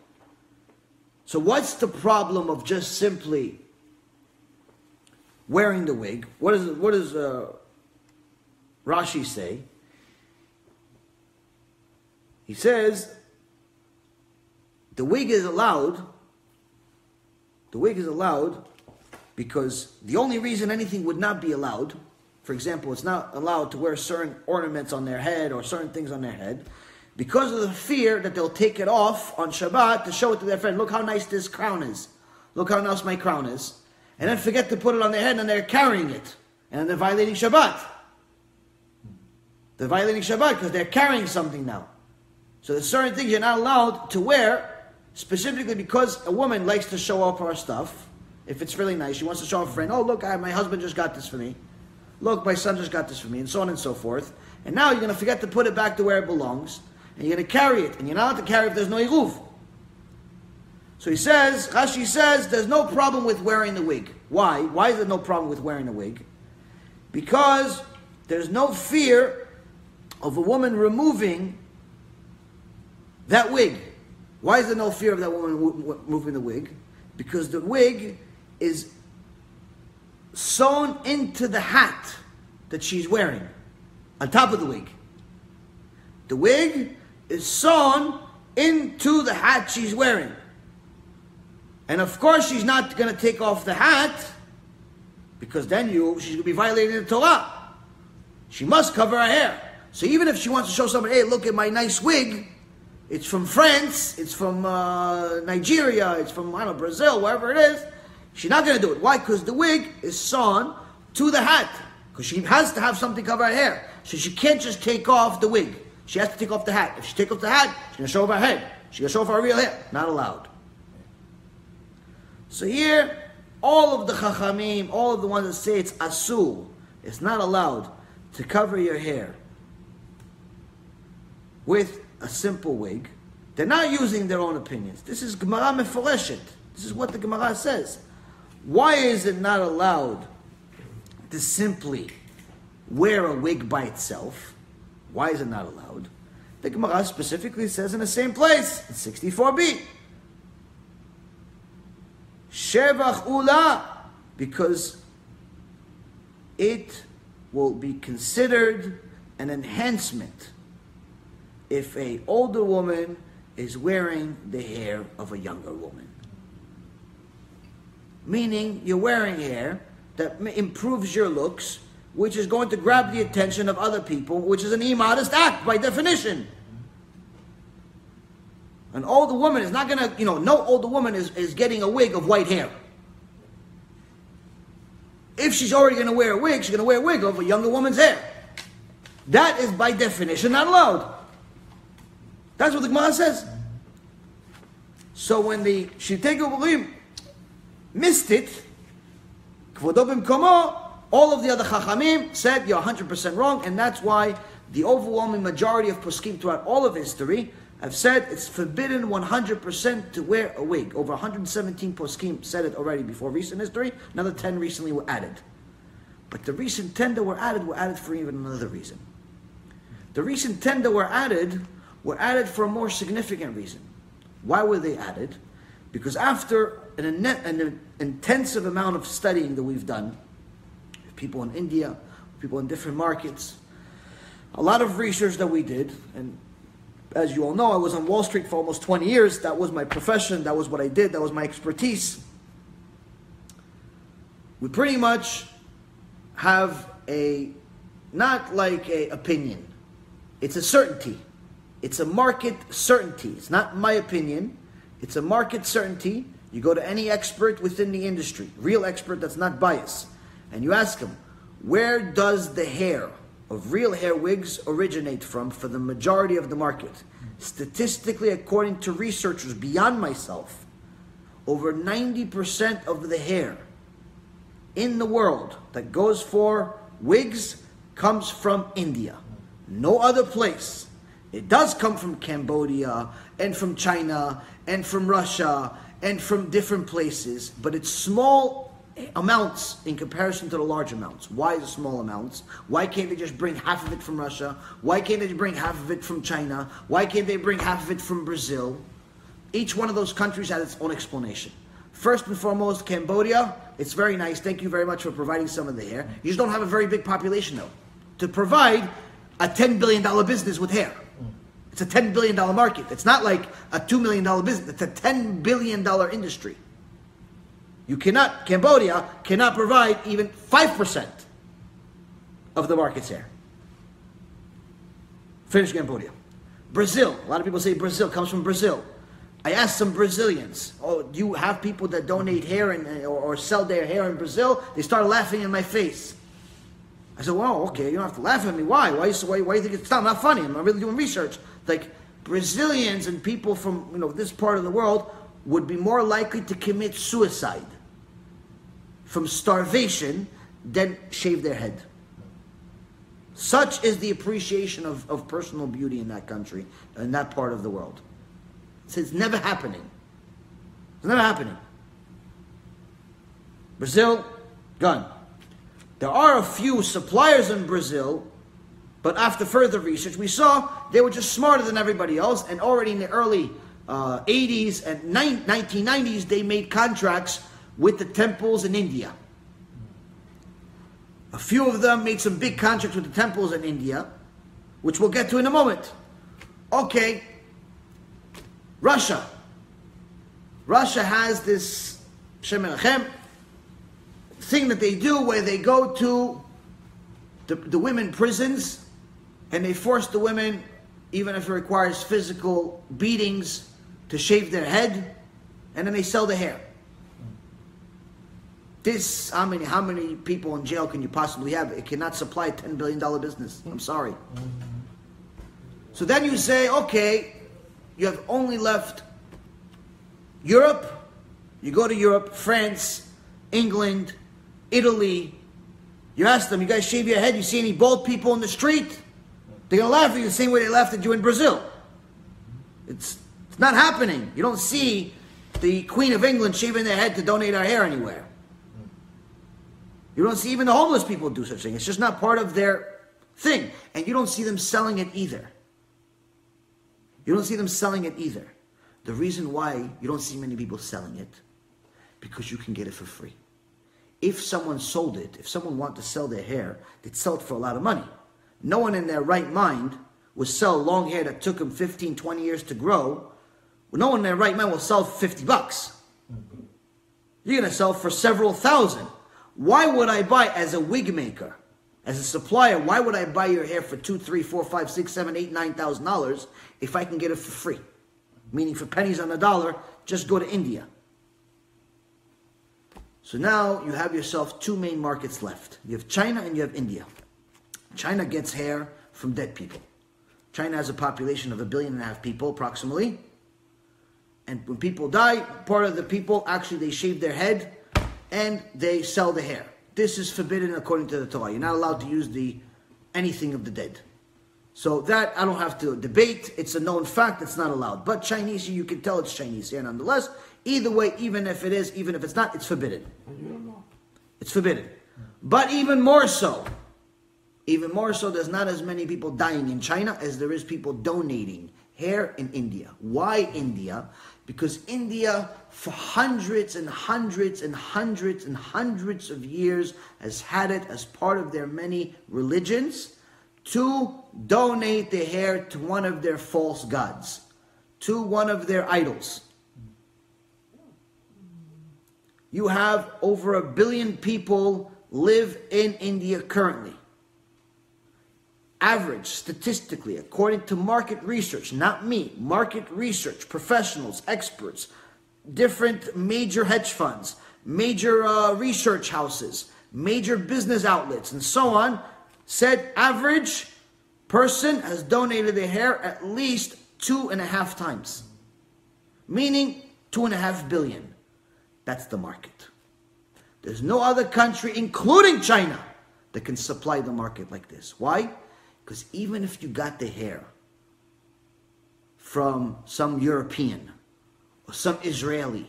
[SPEAKER 1] So what's the problem of just simply wearing the wig? What does Rashi say? He says the wig is allowed. The wig is allowed because the only reason anything would not be allowed, for example, it's not allowed to wear certain ornaments on their head or certain things on their head, because of the fear that they'll take it off on Shabbat to show it to their friend. Look how nice this crown is. Look how nice my crown is. And then forget to put it on their head and they're carrying it. And they're violating Shabbat. They're violating Shabbat because they're carrying something now. So there's certain things you're not allowed to wear, specifically because a woman likes to show off her stuff. If it's really nice, she wants to show off a friend. Oh, look, my husband just got this for me. Look, my son just got this for me, and so on and so forth. And now you're going to forget to put it back to where it belongs. And you're going to carry it. And you're not allowed to carry it if there's no Kiruv. So he says, Rashi says, there's no problem with wearing the wig. Why? Why is there no problem with wearing the wig? Because there's no fear of a woman removing that wig. Why is there no fear of that woman removing the wig? Because the wig is sewn into the hat that she's wearing, on top of the wig. The wig is sewn into the hat she's wearing. And of course she's not going to take off the hat, because then she's going to be violating the Torah. She must cover her hair. So even if she wants to show somebody, hey, look at my nice wig, it's from France, it's from Nigeria, it's from, I don't know, Brazil, wherever it is, she's not going to do it. Why? Because the wig is sewn to the hat. Because she has to have something cover her hair. So she can't just take off the wig. She has to take off the hat. If she takes off the hat, she's going to show off her head. She's going to show off her real hair. Not allowed. So here, all of the chachamim, all of the ones that say it's asur, it's not allowed to cover your hair with a simple wig. They're not using their own opinions. This is Gemara Meforeshet. This is what the Gemara says. Why is it not allowed to simply wear a wig by itself? Why is it not allowed? The Gemara specifically says in the same place, in 64b. Shevach ula, because it will be considered an enhancement if an older woman is wearing the hair of a younger woman. Meaning, you're wearing hair that improves your looks, which is going to grab the attention of other people, which is an immodest act by definition. An older woman is not going to, no older woman is getting a wig of white hair. If she's already going to wear a wig, she's going to wear a wig of a younger woman's hair. That is by definition not allowed. That's what the Gemara says. So when the Shitei Goburim missed it, Kvodo b'mkomo, all of the other Chachamim said you're 100% wrong, and that's why the overwhelming majority of poskim throughout all of history have said it's forbidden 100% to wear a wig. Over 117 poskim said it already before recent history. Another 10 recently were added. But the recent 10 that were added for even another reason. The recent 10 that were added for a more significant reason. Why were they added? Because after an intensive amount of studying that we've done, with people in India, people in different markets, a lot of research that we did, and As you all know, I was on Wall Street for almost 20 years. That was my profession. That was what I did. That was my expertise. We pretty much have not like a opinion. It's a certainty. It's a market certainty. It's not my opinion. It's a market certainty. You go to any expert within the industry, real expert that's not biased, and you ask him, where does the hair of real hair wigs originate from for the majority of the market? Statistically, according to researchers beyond myself, over 90% of the hair in the world that goes for wigs comes from India. No other place. It does come from Cambodia and from China and from Russia and from different places, but it's small amounts in comparison to the large amounts. Why is it small amounts? Why can't they just bring half of it from Russia? Why can't they bring half of it from China? Why can't they bring half of it from Brazil? Each one of those countries has its own explanation. First and foremost, Cambodia, it's very nice. Thank you very much for providing some of the hair. You just don't have a very big population though, to provide a $10 billion business with hair. It's a $10 billion market. It's not like a $2 million business. It's a $10 billion industry. Cambodia cannot provide even 5% of the market's hair. Finish Cambodia. Brazil, a lot of people say Brazil comes from Brazil. I asked some Brazilians, oh, do you have people that donate hair or sell their hair in Brazil? They started laughing in my face. I said, well, okay, you don't have to laugh at me. Why? Why do you think it's not funny? I'm not really doing research. Like, Brazilians and people from this part of the world would be more likely to commit suicide from starvation than shave their head. Such is the appreciation of personal beauty in that country, in that part of the world. It's never happening. It's never happening. Brazil, gone. There are a few suppliers in Brazil, but after further research, we saw they were just smarter than everybody else, and already in the early 80s and 1990s, they made contracts with the temples in India. A few of them made some big contracts with the temples in India, which we'll get to in a moment. Okay, Russia. Russia has this Shem Menachem thing that they do where they go to the women prisons and they force the women, even if it requires physical beatings, to shave their head, and then they sell the hair. This, how many people in jail can you possibly have? It cannot supply a $10 billion business. I'm sorry. So then you say, okay, you have only left Europe. You go to Europe, France, England, Italy. You ask them, you guys shave your head? You see any bald people in the street? They're going to laugh at you the same way they laughed at you in Brazil. It's not happening. You don't see the Queen of England shaving their head to donate our hair anywhere. You don't see even the homeless people do such thing. It's just not part of their thing. And you don't see them selling it either. You don't see them selling it either. The reason why you don't see many people selling it, because you can get it for free. If someone sold it, if someone wanted to sell their hair, they'd sell it for a lot of money. No one in their right mind will sell long hair that took them 15, 20 years to grow. No one in their right mind will sell for $50. You're going to sell for several thousand. Why would I buy as a wig maker, as a supplier? Why would I buy your hair for $2,000, $3,000, $4,000, $5,000, $6,000, $7,000, $8,000, $9,000 if I can get it for free? Meaning for pennies on the dollar, just go to India. So now you have yourself two main markets left. You have China and you have India. China gets hair from dead people. China has a population of 1.5 billion people approximately. And when people die, part of the people, actually they shave their head and they sell the hair. This is forbidden according to the Torah. You're not allowed to use anything of the dead. So that I don't have to debate. It's a known fact. It's not allowed. But Chinese, you can tell it's Chinese hair nonetheless. Either way, even if it is, even if it's not, it's forbidden.
[SPEAKER 2] You don't know.
[SPEAKER 1] It's forbidden. But even more so, there's not as many people dying in China as there is people donating hair in India. Why India? Because India, for hundreds and hundreds and hundreds and hundreds of years, has had it as part of their many religions to donate the hair to one of their false gods, to one of their idols. You have over 1 billion people live in India currently. Average, statistically, according to market research, not me, market research, professionals, experts, different major hedge funds, major research houses, major business outlets, and so on, said average person has donated their hair at least 2.5 times. Meaning 2.5 billion. That's the market. There's no other country, including China, that can supply the market like this. Why? Because even if you got the hair from some European, or some Israeli,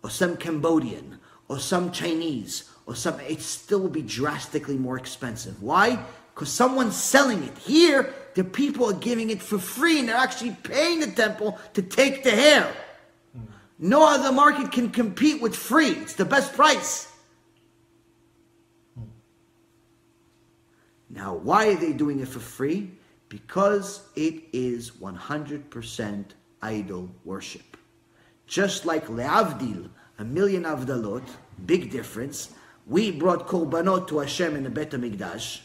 [SPEAKER 1] or some Cambodian, or some Chinese, or some, it still will be drastically more expensive. Why? Because someone's selling it. Here, the people are giving it for free, and they're actually paying the temple to take the hair. No other market can compete with free. It's the best price. Now, why are they doing it for free? Because it is 100% idol worship. Just like le'avdil, 1,000,000 avdalot, big difference. We brought korbanot to HaShem in the Bet HaMikdash.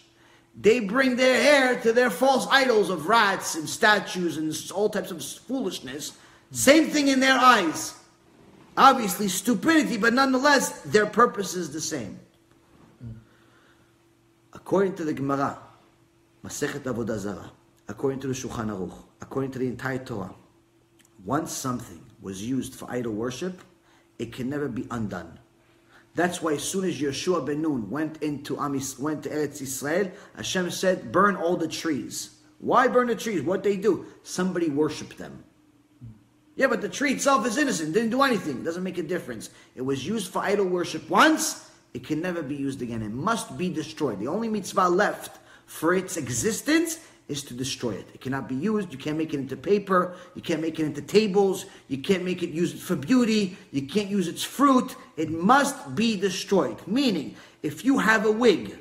[SPEAKER 1] They bring their hair to their false idols of rats and statues and all types of foolishness. Same thing in their eyes. Obviously stupidity, but nonetheless, their purpose is the same. According to the Gemara, Masechet Avodah Zarah, according to the Shulchan Aruch, according to the entire Torah, once something was used for idol worship, it can never be undone. That's why as soon as Yeshua ben Nun went to Eretz Yisrael, Hashem said, burn all the trees. Why burn the trees? What they do? Somebody worshiped them. Yeah, but the tree itself is innocent. Didn't do anything. It doesn't make a difference. It was used for idol worship once. It can never be used again. It must be destroyed. The only mitzvah left for its existence is to destroy it. It cannot be used. You can't make it into paper. You can't make it into tables. You can't make it use it for beauty. You can't use its fruit. It must be destroyed. Meaning, if you have a wig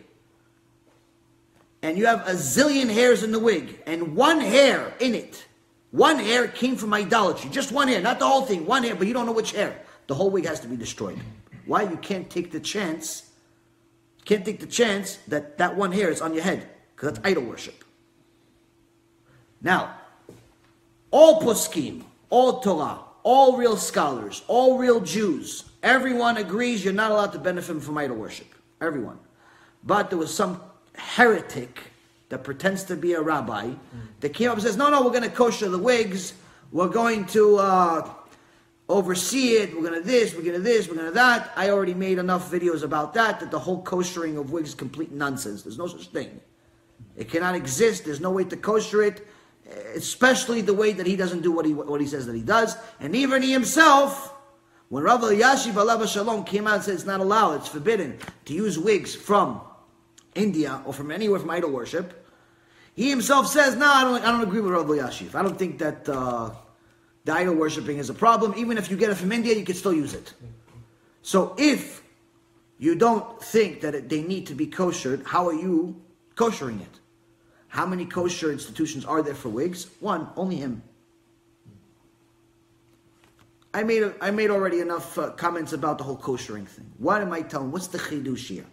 [SPEAKER 1] and you have a zillion hairs in the wig and one hair in it, one hair came from idolatry. Just one hair, not the whole thing. One hair, but you don't know which hair. The whole wig has to be destroyed. Why? You can't take the chance. You can't take the chance that that one hair is on your head, because that's idol worship. Now, all poskim, all Torah, all real scholars, all real Jews, everyone agrees you're not allowed to benefit from idol worship. Everyone. But there was some heretic that pretends to be a rabbi that came up and says, no, we're going to kosher the wigs. We're going to oversee it. We're going to this, we're going to this, we're going to that. I already made enough videos about that the whole koshering of wigs is complete nonsense. There's no such thing. It cannot exist. There's no way to kosher it, especially the way that he doesn't do what he says that he does. And even he himself, when Rabbi Yashiv Alav Shalom came out and said it's not allowed, it's forbidden to use wigs from India or from anywhere from idol worship, he himself says, no, I don't agree with Rabbi Yashiv. I don't think that the idol worshipping is a problem. Even if you get it from India, you can still use it. So if you don't think that they need to be koshered, how are you koshering it? How many kosher institutions are there for wigs? One, only him. I made already enough comments about the whole koshering thing. What am I telling? What's the chidush here?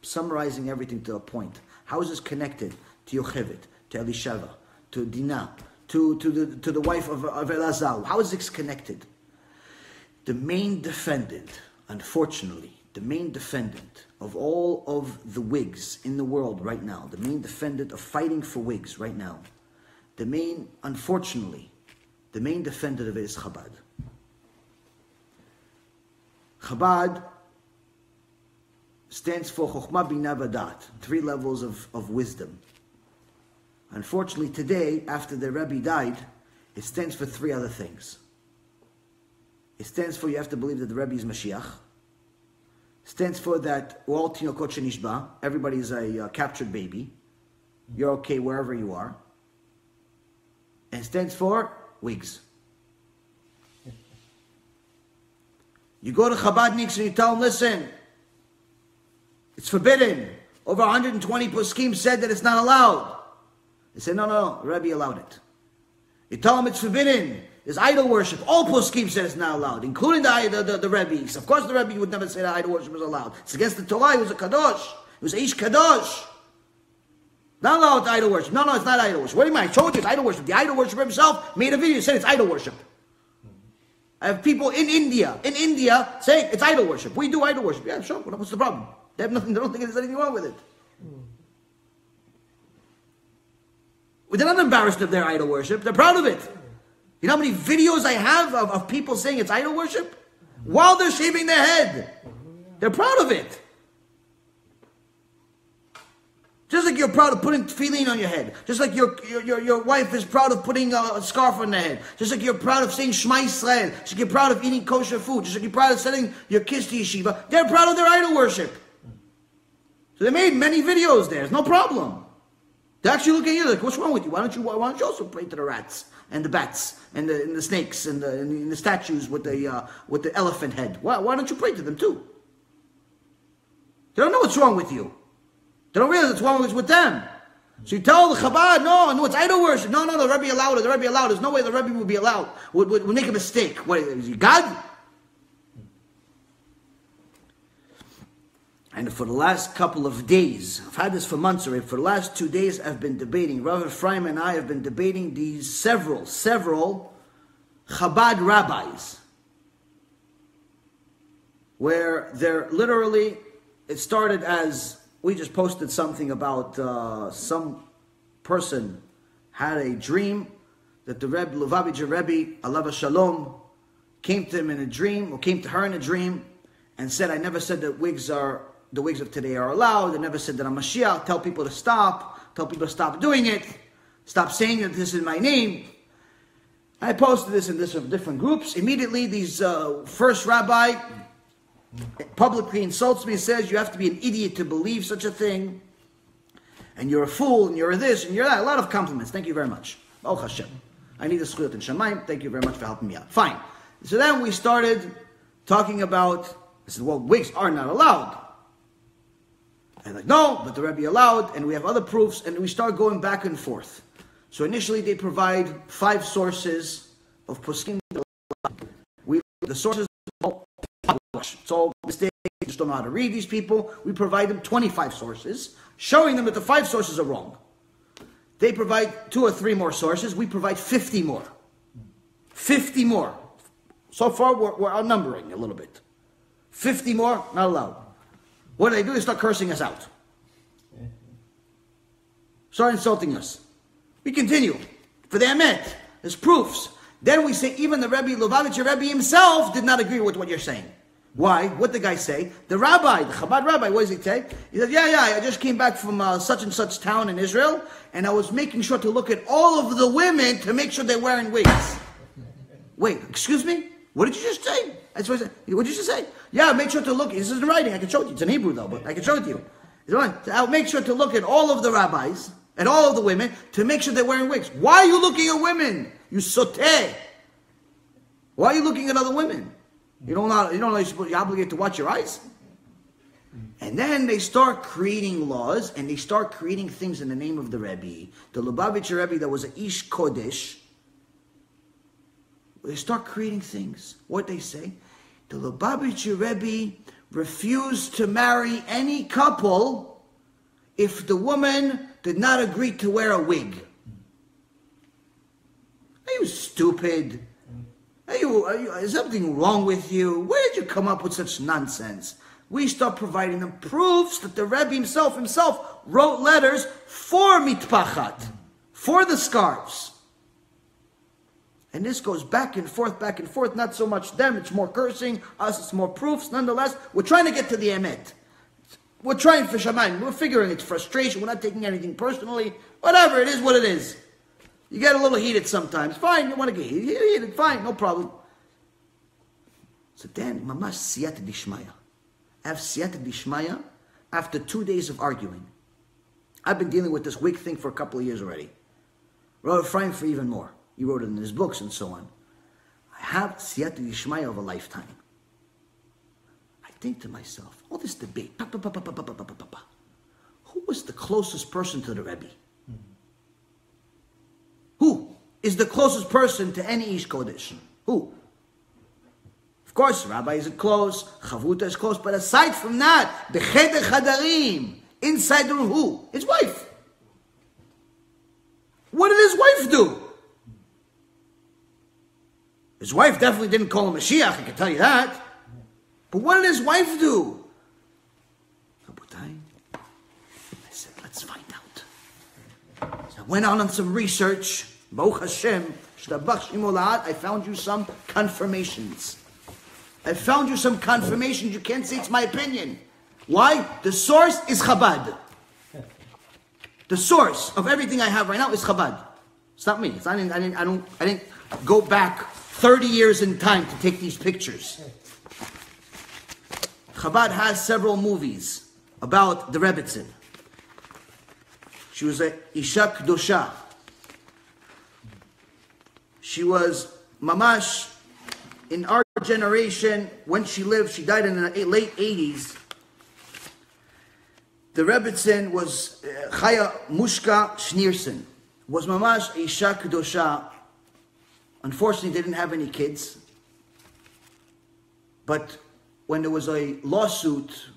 [SPEAKER 1] Summarizing everything to a point. How is this connected to Yocheved, to Elisheva, to Dinah, to the wife of Elazar? How is this connected? The main defendant, unfortunately, the main defendant of all of the wigs in the world right now, the main defendant of fighting for wigs right now, unfortunately, the main defendant of it is Chabad. Chabad stands for Chokhmah Binah Vadat, 3 levels of wisdom. Unfortunately, today, after the Rebbe died, it stands for 3 other things. It stands for you have to believe that the Rebbe is MaShiach. It stands for that we're all tinokot shenishba, everybody is a captured baby. You're okay wherever you are. And it stands for wigs. You go to Chabadniks and you tell them, listen, it's forbidden. Over 120 poskim said that it's not allowed. They say, no, Rebbe allowed it. You tell them it's forbidden. There's idol worship. All poskim said it's not allowed, including the Rebbes. Of course, the Rebbe would never say that idol worship was allowed. It's against the Torah. He was a kadosh. He was a ish kadosh. Not allowed idol worship. No, it's not idol worship. What do you mean? I told you it's idol worship. The idol worshiper himself made a video saying it's idol worship. I have people in India saying it's idol worship. We do idol worship. Yeah, sure. What's the problem? They have nothing. They don't think there's anything wrong with it. They're not embarrassed of their idol worship. They're proud of it. You know how many videos I have of people saying it's idol worship? While they're shaving their head. They're proud of it. Just like you're proud of putting tefillin on your head. Just like your wife is proud of putting a scarf on their head. Just like you're proud of saying Shema Yisrael. Just like you're proud of eating kosher food. Just like you're proud of sending your kids to yeshiva. They're proud of their idol worship. So they made many videos there. There's no problem. They actually look at you like, what's wrong with you? Why don't you also pray to the rats and the bats and the snakes and the statues with the elephant head? Why don't you pray to them too? They don't know what's wrong with you. They don't realize what's wrong with them. So you tell the Chabad, no, it's idol worship. No, the Rebbe allowed it. The Rebbe allowed it. There's no way the Rebbe would be allowed. Would make a mistake. What is he, God? And for the last couple of days, I've had this for months already, for the last 2 days I've been debating, Rabbi Ephraim and I have been debating these several Chabad rabbis, where they're literally, it started as, we just posted something about some person had a dream that the Rebbe, Lubavitcher Rebbe, Alav Shalom, came to him in a dream, or came to her in a dream, and said, I never said that the wigs of today are allowed. I never said that I'm MaShiach. Tell people to stop. Tell people to stop doing it. Stop saying that this is my name. I posted this in different groups. Immediately, these first rabbi publicly insults me and says, you have to be an idiot to believe such a thing. And you're a fool, and you're this, and you're that. A lot of compliments. Thank you very much. Oh, HaShem. I need a schuyot in Shamayim. Thank you very much for helping me out. Fine. So then we started talking about, I said, well, wigs are not allowed. And like, no, but the Rebbe allowed, and we have other proofs, and we start going back and forth. So initially they provide 5 sources of poskim. The sources are all it's all mistakes, they just don't know how to read these people. We provide them 25 sources, showing them that the 5 sources are wrong. They provide 2 or 3 more sources, we provide 50 more. 50 more. So far we're outnumbering a little bit. 50 more, not allowed. What do? They start cursing us out. Start insulting us. We continue. For the emet, there's proofs. Then we say even the Rebbe, Lubavitcher Rebbe himself did not agree with what you're saying. Why? What did the guy say? The rabbi, the Chabad rabbi, what does he say? He said, yeah, I just came back from such and such town in Israel, and I was making sure to look at all of the women to make sure they're wearing wigs. Wait, excuse me? What did you just say? That's what I said. What did you just say? Yeah, make sure to look. This is in writing. I can show it to you. It's in Hebrew though, but I can show it to you. I'll make sure to look at all of the rabbis and all of the women to make sure they're wearing wigs. Why are you looking at women? You soteh. Why are you looking at other women? You don't know you're obligated to watch your eyes. And then they start creating laws and they start creating things in the name of the Rebbe. The Lubavitcher Rebbe that was an Ish Kodesh. They start creating things. What they say? The Lubavitcher Rebbe refused to marry any couple if the woman did not agree to wear a wig. Are you stupid? Is something wrong with you? Where did you come up with such nonsense? We start providing them proofs that the Rebbe himself wrote letters for mitpachat, for the scarves. And this goes back and forth, not so much them, it's more cursing, us it's more proofs. Nonetheless, we're trying to get to the emet. We're trying for shamayim, we're figuring it's frustration, we're not taking anything personally. Whatever, it is what it is. You get a little heated sometimes, fine, you want to get heated, fine, no problem. So then, mamash siyata dishmaya. I have siyata dishmaya after 2 days of arguing. I've been dealing with this wig thing for a couple of years already. Rabbi Ephraim for even more. He wrote it in his books and so on. I have siyata dishmaya of a lifetime. I think to myself, all this debate, who was the closest person to the Rebbe? is the closest person to any Ish Kodesh? Who? Of course, Rabbi isn't close, Chavuta is close, but aside from that, Becheder Chadarim, inside the room, who? His wife. What did his wife do? His wife definitely didn't call him MaShiach, I can tell you that. But what did his wife do? I said, let's find out. So I went on some research. Baruch HaShem, I found you some confirmations. I found you some confirmations. You can't say it's my opinion. Why? The source is Chabad. The source of everything I have right now is Chabad. It's not me. I didn't go back 30 years in time to take these pictures. Chabad has several movies about the Rebbetzin. She was a Isha Kedosha. She was mamash in our generation. When she lived, she died in the late 80s. The Rebbetzin was Chaya Mushka Schneerson. Was mamash Isha Kedosha. Unfortunately, they didn't have any kids. But when there was a lawsuit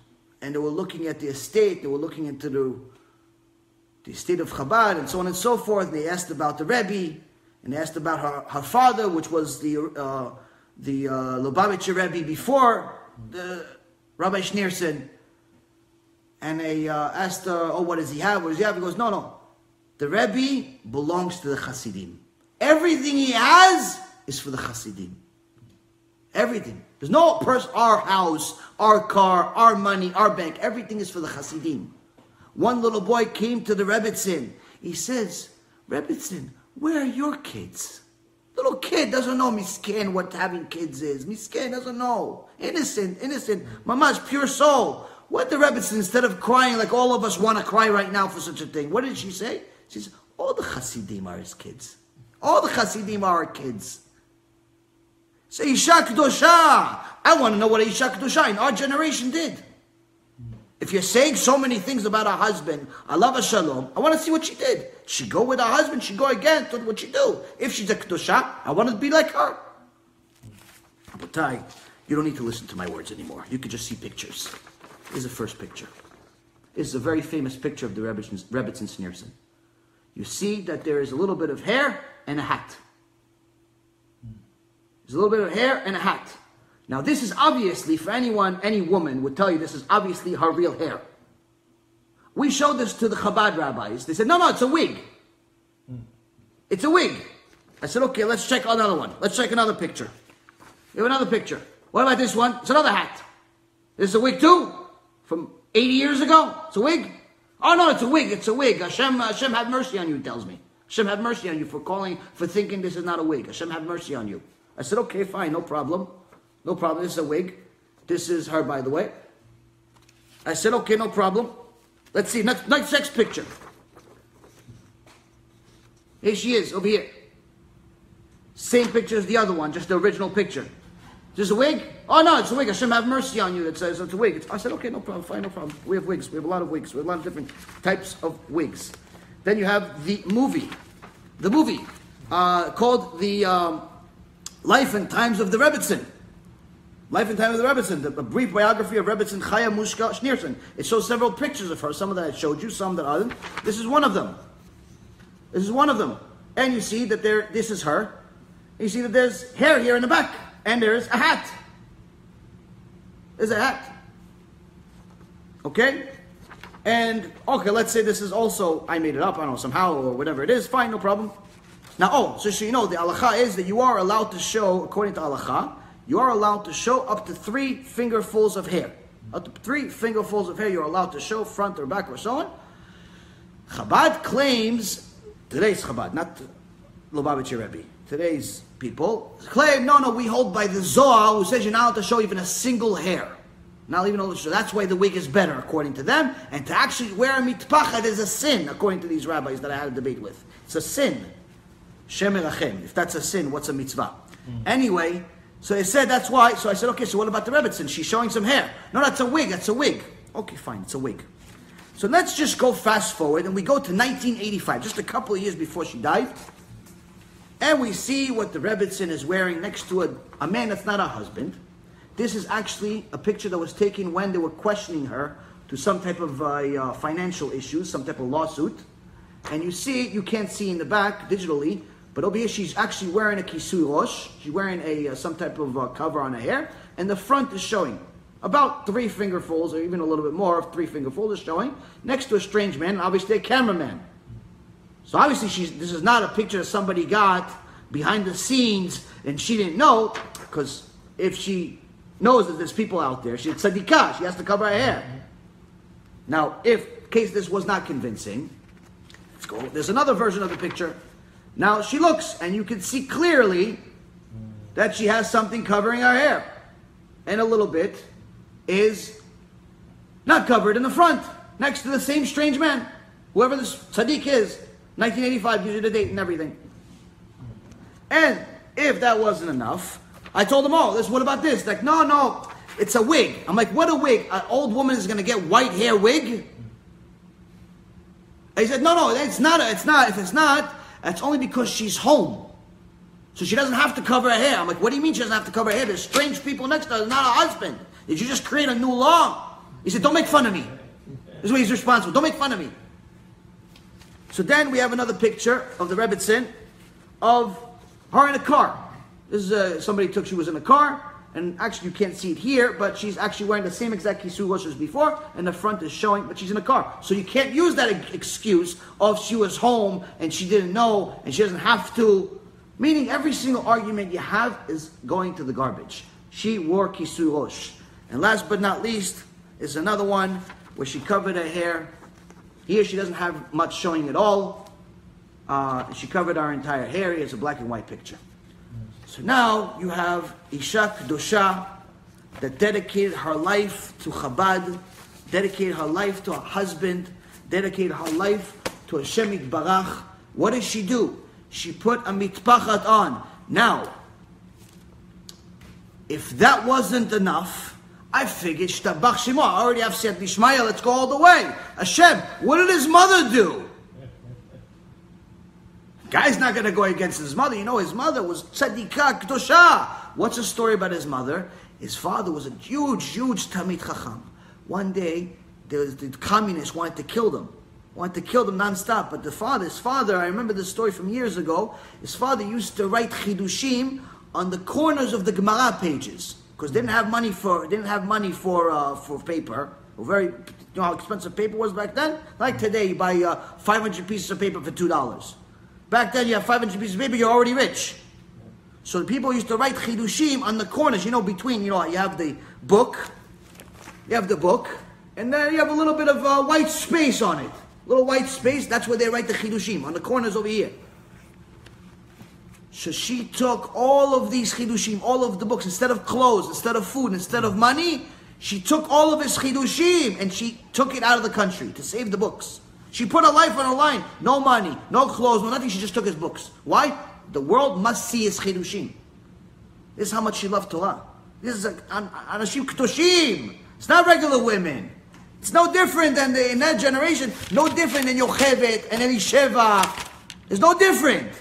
[SPEAKER 1] and they were looking at the estate, they were looking into the estate of Chabad and so on and so forth. They asked about the Rebbe and they asked about her father, which was the Lubavitcher Rebbe before the Rabbi Schneerson. And they asked her, oh, what does he have? What does he have? He goes, no. The Rebbe belongs to the Hasidim. Everything he has is for the Hasidim. Everything. There's no person, our house, our car, our money, our bank. Everything is for the Hasidim. One little boy came to the Rebbetzin. He says, Rebbetzin, where are your kids? Little kid doesn't know misken what having kids is. Misken doesn't know. Innocent. Mamash, pure soul. What the Rebbetzin, instead of crying like all of us want to cry right now for such a thing, what did she say? She says, all the Hasidim are his kids. All the Hasidim are our kids. Say, Isha Kedosha. I want to know what Isha Kedosha in our generation did. If you're saying so many things about her husband, Allah Shalom, I want to see what she did. She go with her husband, she go again, to what she do. If she's a Kedosha, I want to be like her. Rabotai, you don't need to listen to my words anymore. You could just see pictures. Here's the first picture. This is a very famous picture of the Rebbetzin Schneerson. You see that there is a little bit of hair and a hat. There's a little bit of hair and a hat. Now this is obviously, for anyone, any woman would tell you this is obviously her real hair. We showed this to the Chabad rabbis. They said, no, it's a wig. It's a wig. I said, okay, let's check another one. Let's check another picture. We have another picture. What about this one? It's another hat. This is a wig too? From 80 years ago? It's a wig? Oh no, it's a wig. It's a wig. Hashem have mercy on you, he tells me. Hashem have mercy on you for thinking this is not a wig. Hashem have mercy on you. I said, okay, fine, no problem. No problem, this is a wig. This is her, by the way. I said, okay, no problem. Let's see, next picture. Here she is, over here. Same picture as the other one, just the original picture. Is this a wig? Oh no, it's a wig. Hashem have mercy on you. It says it's a wig. I said, okay, no problem, fine, no problem. We have wigs. We have a lot of wigs. We have a lot of different types of wigs. Then you have the movie. The movie called the Life and Times of the Rebbetzin. Life and Times of the Rebbetzin. A brief biography of Rebbetzin Chaya Mushka Schneerson. It shows several pictures of her. Some of that I showed you, some that aren't. This is one of them. This is one of them. And you see that this is her. You see that there's hair here in the back. And there's a hat. There's a hat. Okay? And, okay, let's say this is also, I made it up, I don't know, somehow, or whatever it is. Fine, no problem. Now, so you know, the halacha is that you are allowed to show, according to halacha, you are allowed to show up to 3 fingerfuls of hair. Up to 3 fingerfuls of hair you're allowed to show, front or back or so on. Chabad claims, today's Chabad, not Lubavitcher Rebbe, today's people, claim, no, we hold by the Zohar, who says you're not allowed to show even a single hair. Not even allowed to show. That's why the wig is better, according to them. And to actually wear a mitpachad is a sin, according to these rabbis that I had a debate with. It's a sin. Shem Elachem. If that's a sin, what's a mitzvah? Anyway, so they said that's why. So I said, okay, so what about the Rebbetzin? She's showing some hair. No, that's a wig. That's a wig. Okay, fine, it's a wig. So let's just go fast forward and we go to 1985, just a couple of years before she died. And we see what the Rebbetzin is wearing next to a man that's not a husband. This is actually a picture that was taken when they were questioning her to some type of financial issues, some type of lawsuit. And you see, you can't see in the back digitally, but over here she's actually wearing a kisui rosh. She's wearing some type of cover on her hair, and the front is showing. About 3 fingerfuls, or even a little bit more of 3 fingerfuls is showing, next to a strange man, and obviously a cameraman. So obviously this is not a picture that somebody got behind the scenes and she didn't know, because if she knows that there's people out there, she's tzadikah, she has to cover her hair. Now, in case this was not convincing, let's go. There's another version of the picture. Now she looks, and you can see clearly that she has something covering her hair. And a little bit is not covered in the front, next to the same strange man. Whoever this tzaddik is, 1985 gives you the date and everything. And if that wasn't enough, I told them, what about this? Like, no, it's a wig. I'm like, what a wig? An old woman is going to get white hair wig? And he said, no, it's not. If it's not, that's only because she's home. So she doesn't have to cover her hair. I'm like, what do you mean she doesn't have to cover her hair? There's strange people next to her, not her husband. Did you just create a new law? He said, don't make fun of me. This is what he's responsible. Don't make fun of me. So then we have another picture of the Rebbetzin of her in a car. This is somebody took, she was in a car, and actually you can't see it here, but she's actually wearing the same exact kisui rosh as before, and the front is showing, but she's in a car. So you can't use that excuse of she was home and she didn't know and she doesn't have to. Meaning every single argument you have is going to the garbage. She wore kisui rosh. And last but not least is another one where she covered her hair. Here she doesn't have much showing at all. She covered her entire hair. Here's a black and white picture. So now you have Isha Kedosha that dedicated her life to Chabad, dedicated her life to her husband, dedicated her life to HaShem Yitbarach. What does she do? She put a mitpachat on. Now, if that wasn't enough, I figured Shtabach Shemo. I already have said Nishmaya, let's go all the way. Hashem, what did his mother do? Guy's not going to go against his mother. You know, his mother was tzadikah k'dosha. What's the story about his mother? His father was a huge Talmid Chacham. One day, the communists wanted to kill them. Non-stop. But his father, I remember this story from years ago, his father used to write chidushim on the corners of the Gemara pages. Because they didn't have money for paper. Very, you know how expensive paper was back then? Like today, you buy 500 pieces of paper for $2. Back then, you have 500 pieces of paper, you're already rich. So the people used to write chidushim on the corners, between, you have the book, and then you have a little bit of white space on it. Little white space, that's where they write the chidushim, on the corners over here. So she took all of these chidushim, all of the books, instead of clothes, instead of food, instead of money, she took all of his chidushim and she took it out of the country to save the books. She put her life on the line. No money, no clothes, no nothing. She just took his books. Why? The world must see his chidushim. This is how much she loved Torah. This is anashim k'toshim. It's not regular women. It's no different than in that generation. No different than Yocheved and Elisheva. It's no different.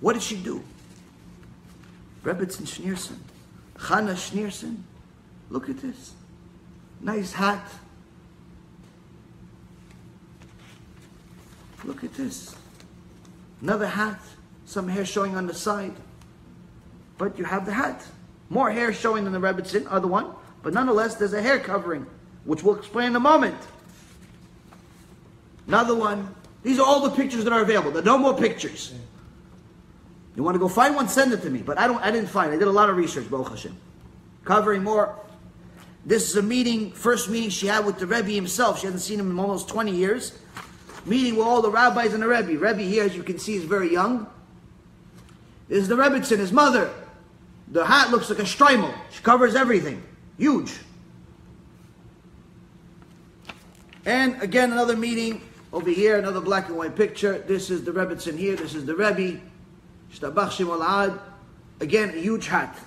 [SPEAKER 1] What did she do? Rebbetzin Schneerson. Chana Schneerson. Look at this. Nice hat. Look at this. Another hat. Some hair showing on the side. But you have the hat. More hair showing than the Rebbetzin, other one. But nonetheless, there's a hair covering, which we'll explain in a moment. Another one. These are all the pictures that are available. There are no more pictures. You want to go find one, send it to me. But I didn't find it. I did a lot of research, Baruch Hashem. Covering more. This is a first meeting she had with the Rebbe himself. She hasn't seen him in almost 20 years. Meeting with all the rabbis and the Rebbe. Rebbe here, as you can see, is very young. This is the Rebbetzin, his mother. The hat looks like a shtreimel. She covers everything. Huge. And again, another meeting over here, another black and white picture. This is the Rebbetzin here. This is the Rebbe. Shtabach Shem Olad. Again, a huge hat.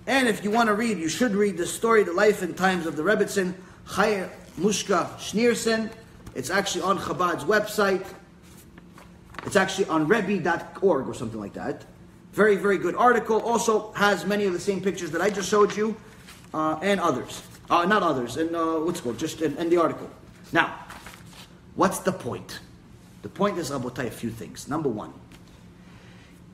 [SPEAKER 1] And if you want to read, you should read the story, the life and times of the Rebbetzin, Chaya Mushka Schneerson. It's actually on Chabad's website. It's actually on Rebbe.org or something like that. Very, very good article. Also has many of the same pictures that I just showed you, and others. Not others, and what's it called? Just in the article. Now, what's the point? The point is, Rabotai, a few things. Number one,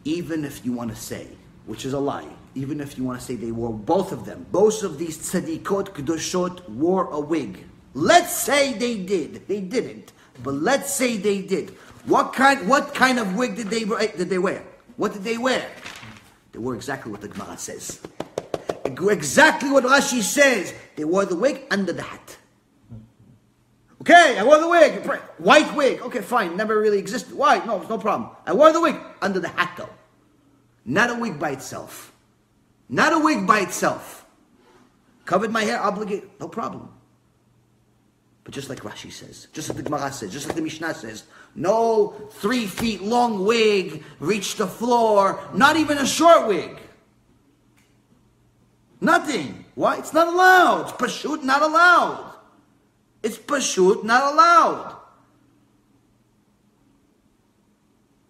[SPEAKER 1] even if you want to say, which is a lie, even if you want to say they wore, both of them, both of these tzadikot kedoshot wore a wig. Let's say they did. They didn't, but let's say they did. What kind of wig did they wear? What did they wear? They wore exactly what the Gemara says. Exactly what Rashi says. They wore the wig under the hat. Okay, I wore the wig. White wig. Okay, fine. Never really existed. White. No, no problem. I wore the wig under the hat though. Not a wig by itself. Not a wig by itself. Covered my hair, obligated. No problem. But just like Rashi says, just like the Gemara says, just like the Mishnah says, no 3 feet long wig reached the floor, not even a short wig. Nothing. Why? It's not allowed. It's pashut not allowed. It's pashut not allowed.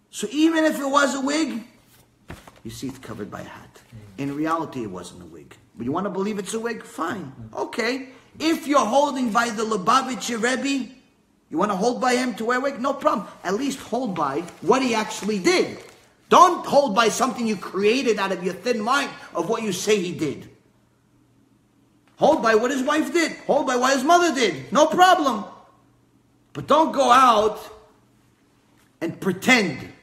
[SPEAKER 1] So even if it was a wig, you see it's covered by a hat. In reality, it wasn't a wig. But you want to believe it's a wig? Fine. Okay. If you're holding by the Lubavitcher Rebbe, you want to hold by him to wear a wig? No problem. At least hold by what he actually did. Don't hold by something you created out of your thin mind of what you say he did. Hold by what his wife did. Hold by what his mother did. No problem. But don't go out and pretend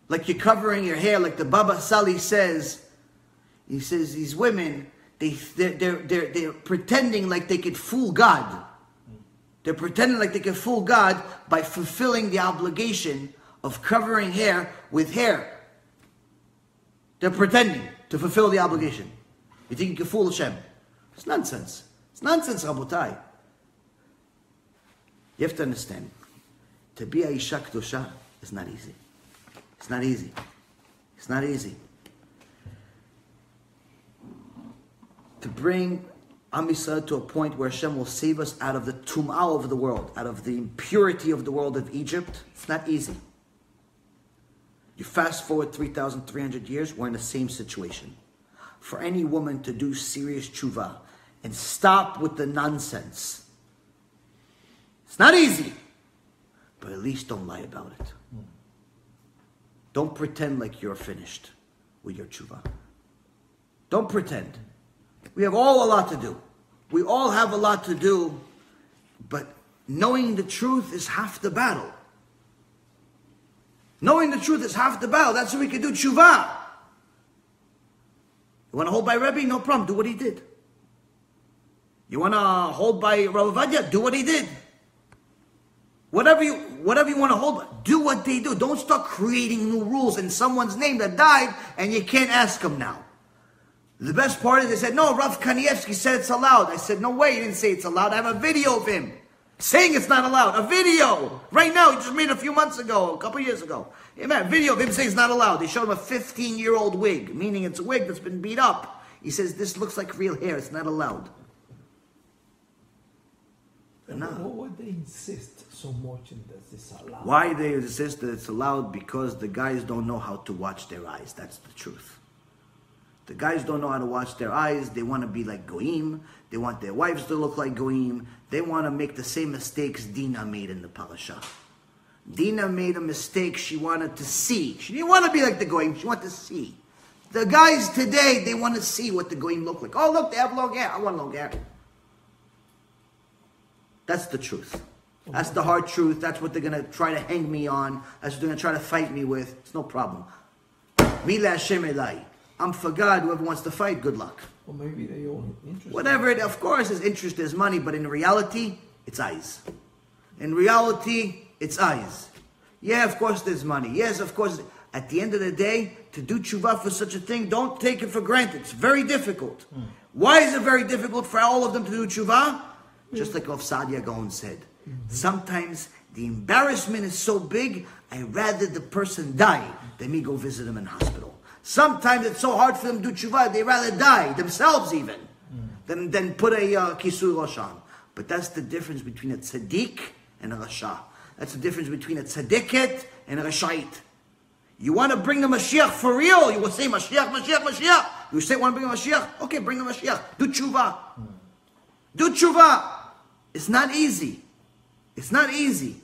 [SPEAKER 1] like you're covering your hair, like the Baba Sali says. He says these women, they're pretending like they could fool God. They're pretending like they can fool God by fulfilling the obligation of covering hair with hair. They're pretending to fulfill the obligation. You think you can fool HaShem? It's nonsense. It's nonsense, Rabotai. You have to understand, to be a Isha Kedosha is not easy. It's not easy. It's not easy. To bring Am Yisrael to a point where Hashem will save us out of the tum'ah of the world, out of the impurity of the world of Egypt, it's not easy. You fast forward 3,300 years, we're in the same situation. For any woman to do serious tshuva and stop with the nonsense, it's not easy. But at least don't lie about it. Don't pretend like you're finished with your tshuva. Don't pretend. We have all a lot to do. We all have a lot to do, but knowing the truth is half the battle. Knowing the truth is half the battle. That's what we can do tshuva. You want to hold by Rebbe? No problem. Do what he did. You want to hold by Rav Ovadia? Do what he did. Whatever you want to hold by, do what they do. Don't start creating new rules in someone's name that died and you can't ask him now. The best part is they said, no, Rav Kanievsky said it's allowed. I said, no way, he didn't say it's allowed. I have a video of him saying it's not allowed. A video. Right now, he just made it a few months ago, a couple years ago. A video of him saying it's not allowed. They showed him a 15-year-old wig, meaning it's a wig that's been beat up. He says, this looks like real hair. It's not allowed.
[SPEAKER 2] No. Why would they insist so much in this? It's allowed?
[SPEAKER 1] Why they insist that it's allowed? Because the guys don't know how to watch their eyes. That's the truth. The guys don't know how to watch their eyes. They want to be like Goyim. They want their wives to look like Goyim. They want to make the same mistakes Dinah made in the Parashat. Dinah made a mistake. She wanted to see. She didn't want to be like the Goyim. She wanted to see. The guys today, they want to see what the Goyim look like. Oh, look, they have long hair. I want long hair. That's the truth. That's the hard truth. That's what they're going to try to hang me on. That's what they're going to try to fight me with. It's no problem. Mila Hashem Elai. I'm for God. Whoever wants to fight, good luck.
[SPEAKER 2] Or maybe they own interest.
[SPEAKER 1] Whatever it, of course, his interest is money, but in reality, it's eyes. In reality, it's eyes. Yeah, of course there's money. Yes, of course. At the end of the day, to do tshuva for such a thing, don't take it for granted. It's very difficult. Why is it very difficult for all of them to do tshuva? Just like Rav Sadia Gaon said. Sometimes the embarrassment is so big, I'd rather the person die than me go visit him in hospital. Sometimes it's so hard for them to do tshuva, they'd rather die, themselves even, than put a kisur rosh on. But that's the difference between a tzaddik and a rasha. That's the difference between a tzaddiket and a Rashait. You want to bring the Mashiach for real? You will say Mashiach, Mashiach, Mashiach. You say want to bring a Mashiach? Okay, bring the Mashiach. Do tshuva. Do tshuva. It's not easy. It's not easy.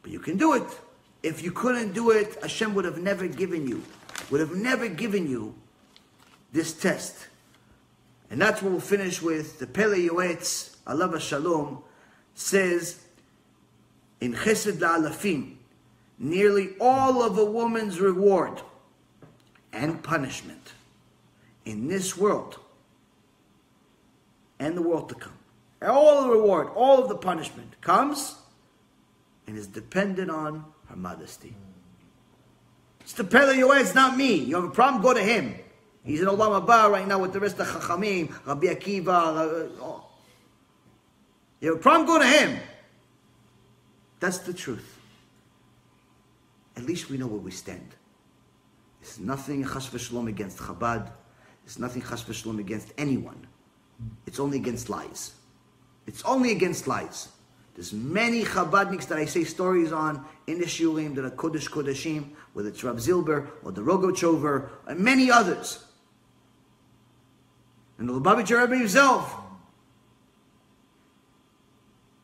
[SPEAKER 1] But you can do it. If you couldn't do it, Hashem would have never given you this test. And that's what we'll finish with. The Pele Yoetz, Alav Shalom, says in Chesed La'alafim, nearly all of a woman's reward and punishment in this world and the world to come, all the reward, all of the punishment comes and is dependent on her modesty. It's the Pele Yoetz, not me. You have a problem, go to him. He's in Olam Haba right now with the rest of Chachamim, Rabbi Akiva. You have a problem, go to him. That's the truth. At least we know where we stand. There's nothing chas v'shalom against Chabad. There's nothing chas v'shalom against anyone. It's only against lies. It's only against lies. There's many Chabadniks that I say stories on in the shiurim that are Kodesh Kodeshim, whether it's Rav Zilber or the Rogochover, and many others. And the Lubavitcher Rebbe himself.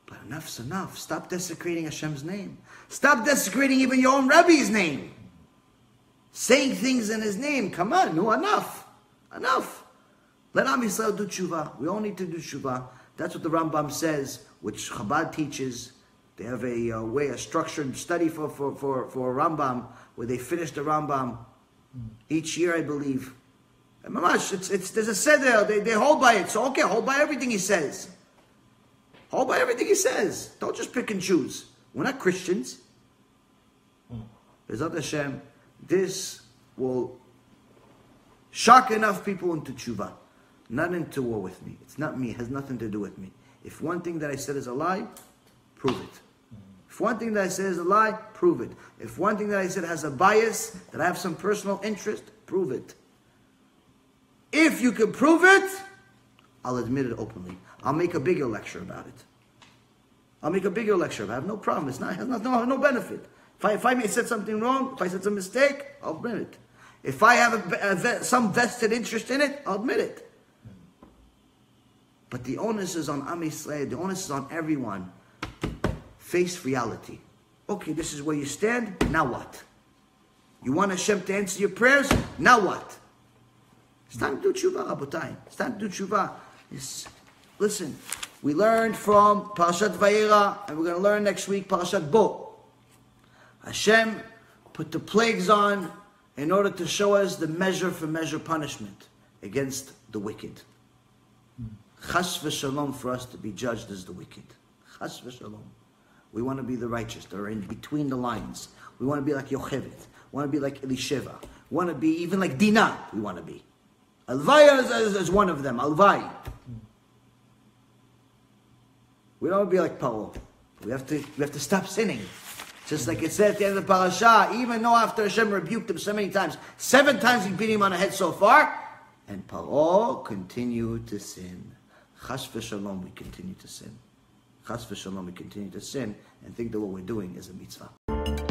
[SPEAKER 1] But enough's enough. Stop desecrating Hashem's name. Stop desecrating even your own Rebbe's name. Saying things in his name. Come on, no, enough. Enough. Let Am Yisrael do tshuva. We all need to do tshuva. That's what the Rambam says, which Chabad teaches. They have a structured study for Rambam, where they finish the Rambam each year, I believe. And mamash, there's a seder, they hold by it. So okay, hold by everything he says. Hold by everything he says. Don't just pick and choose. We're not Christians. B'ezrat Hashem, this will shock enough people into tshuva, not into war with me. It's not me. It has nothing to do with me. If one thing that I said is a lie, prove it. If one thing that I said is a lie, prove it. If one thing that I said has a bias, that I have some personal interest, prove it. If you can prove it, I'll admit it openly. I'll make a bigger lecture about it. I have no problem. It has no benefit. If I may have said something wrong, if I said some mistake, I'll admit it. If I have some vested interest in it, I'll admit it. But the onus is on Am Yisrael, the onus is on everyone. Face reality. Okay, this is where you stand, now what? You want Hashem to answer your prayers, now what? It's time to do tshuva, Rabotai. It's time to do tshuva. Listen, we learned from Parashat Va'eira, and we're going to learn next week Parashat.But. Hashem put the plagues on in order to show us the measure for measure punishment against the wicked. Chas v'shalom for us to be judged as the wicked. Chas v'shalom. We want to be the righteous. They're in between the lines. We want to be like Yocheved. We want to be like Elisheva. We want to be even like Dinah. We want to be. Alvai is one of them. Alvai. We don't want to be like Paro. We have to stop sinning. Just like it said at the end of the Parashat, even though after Hashem rebuked him so many times, 7 times he beat him on the head so far, and Paro continued to sin. Chas v'shalom, we continue to sin. Chas v'shalom, we continue to sin and think that what we're doing is a mitzvah.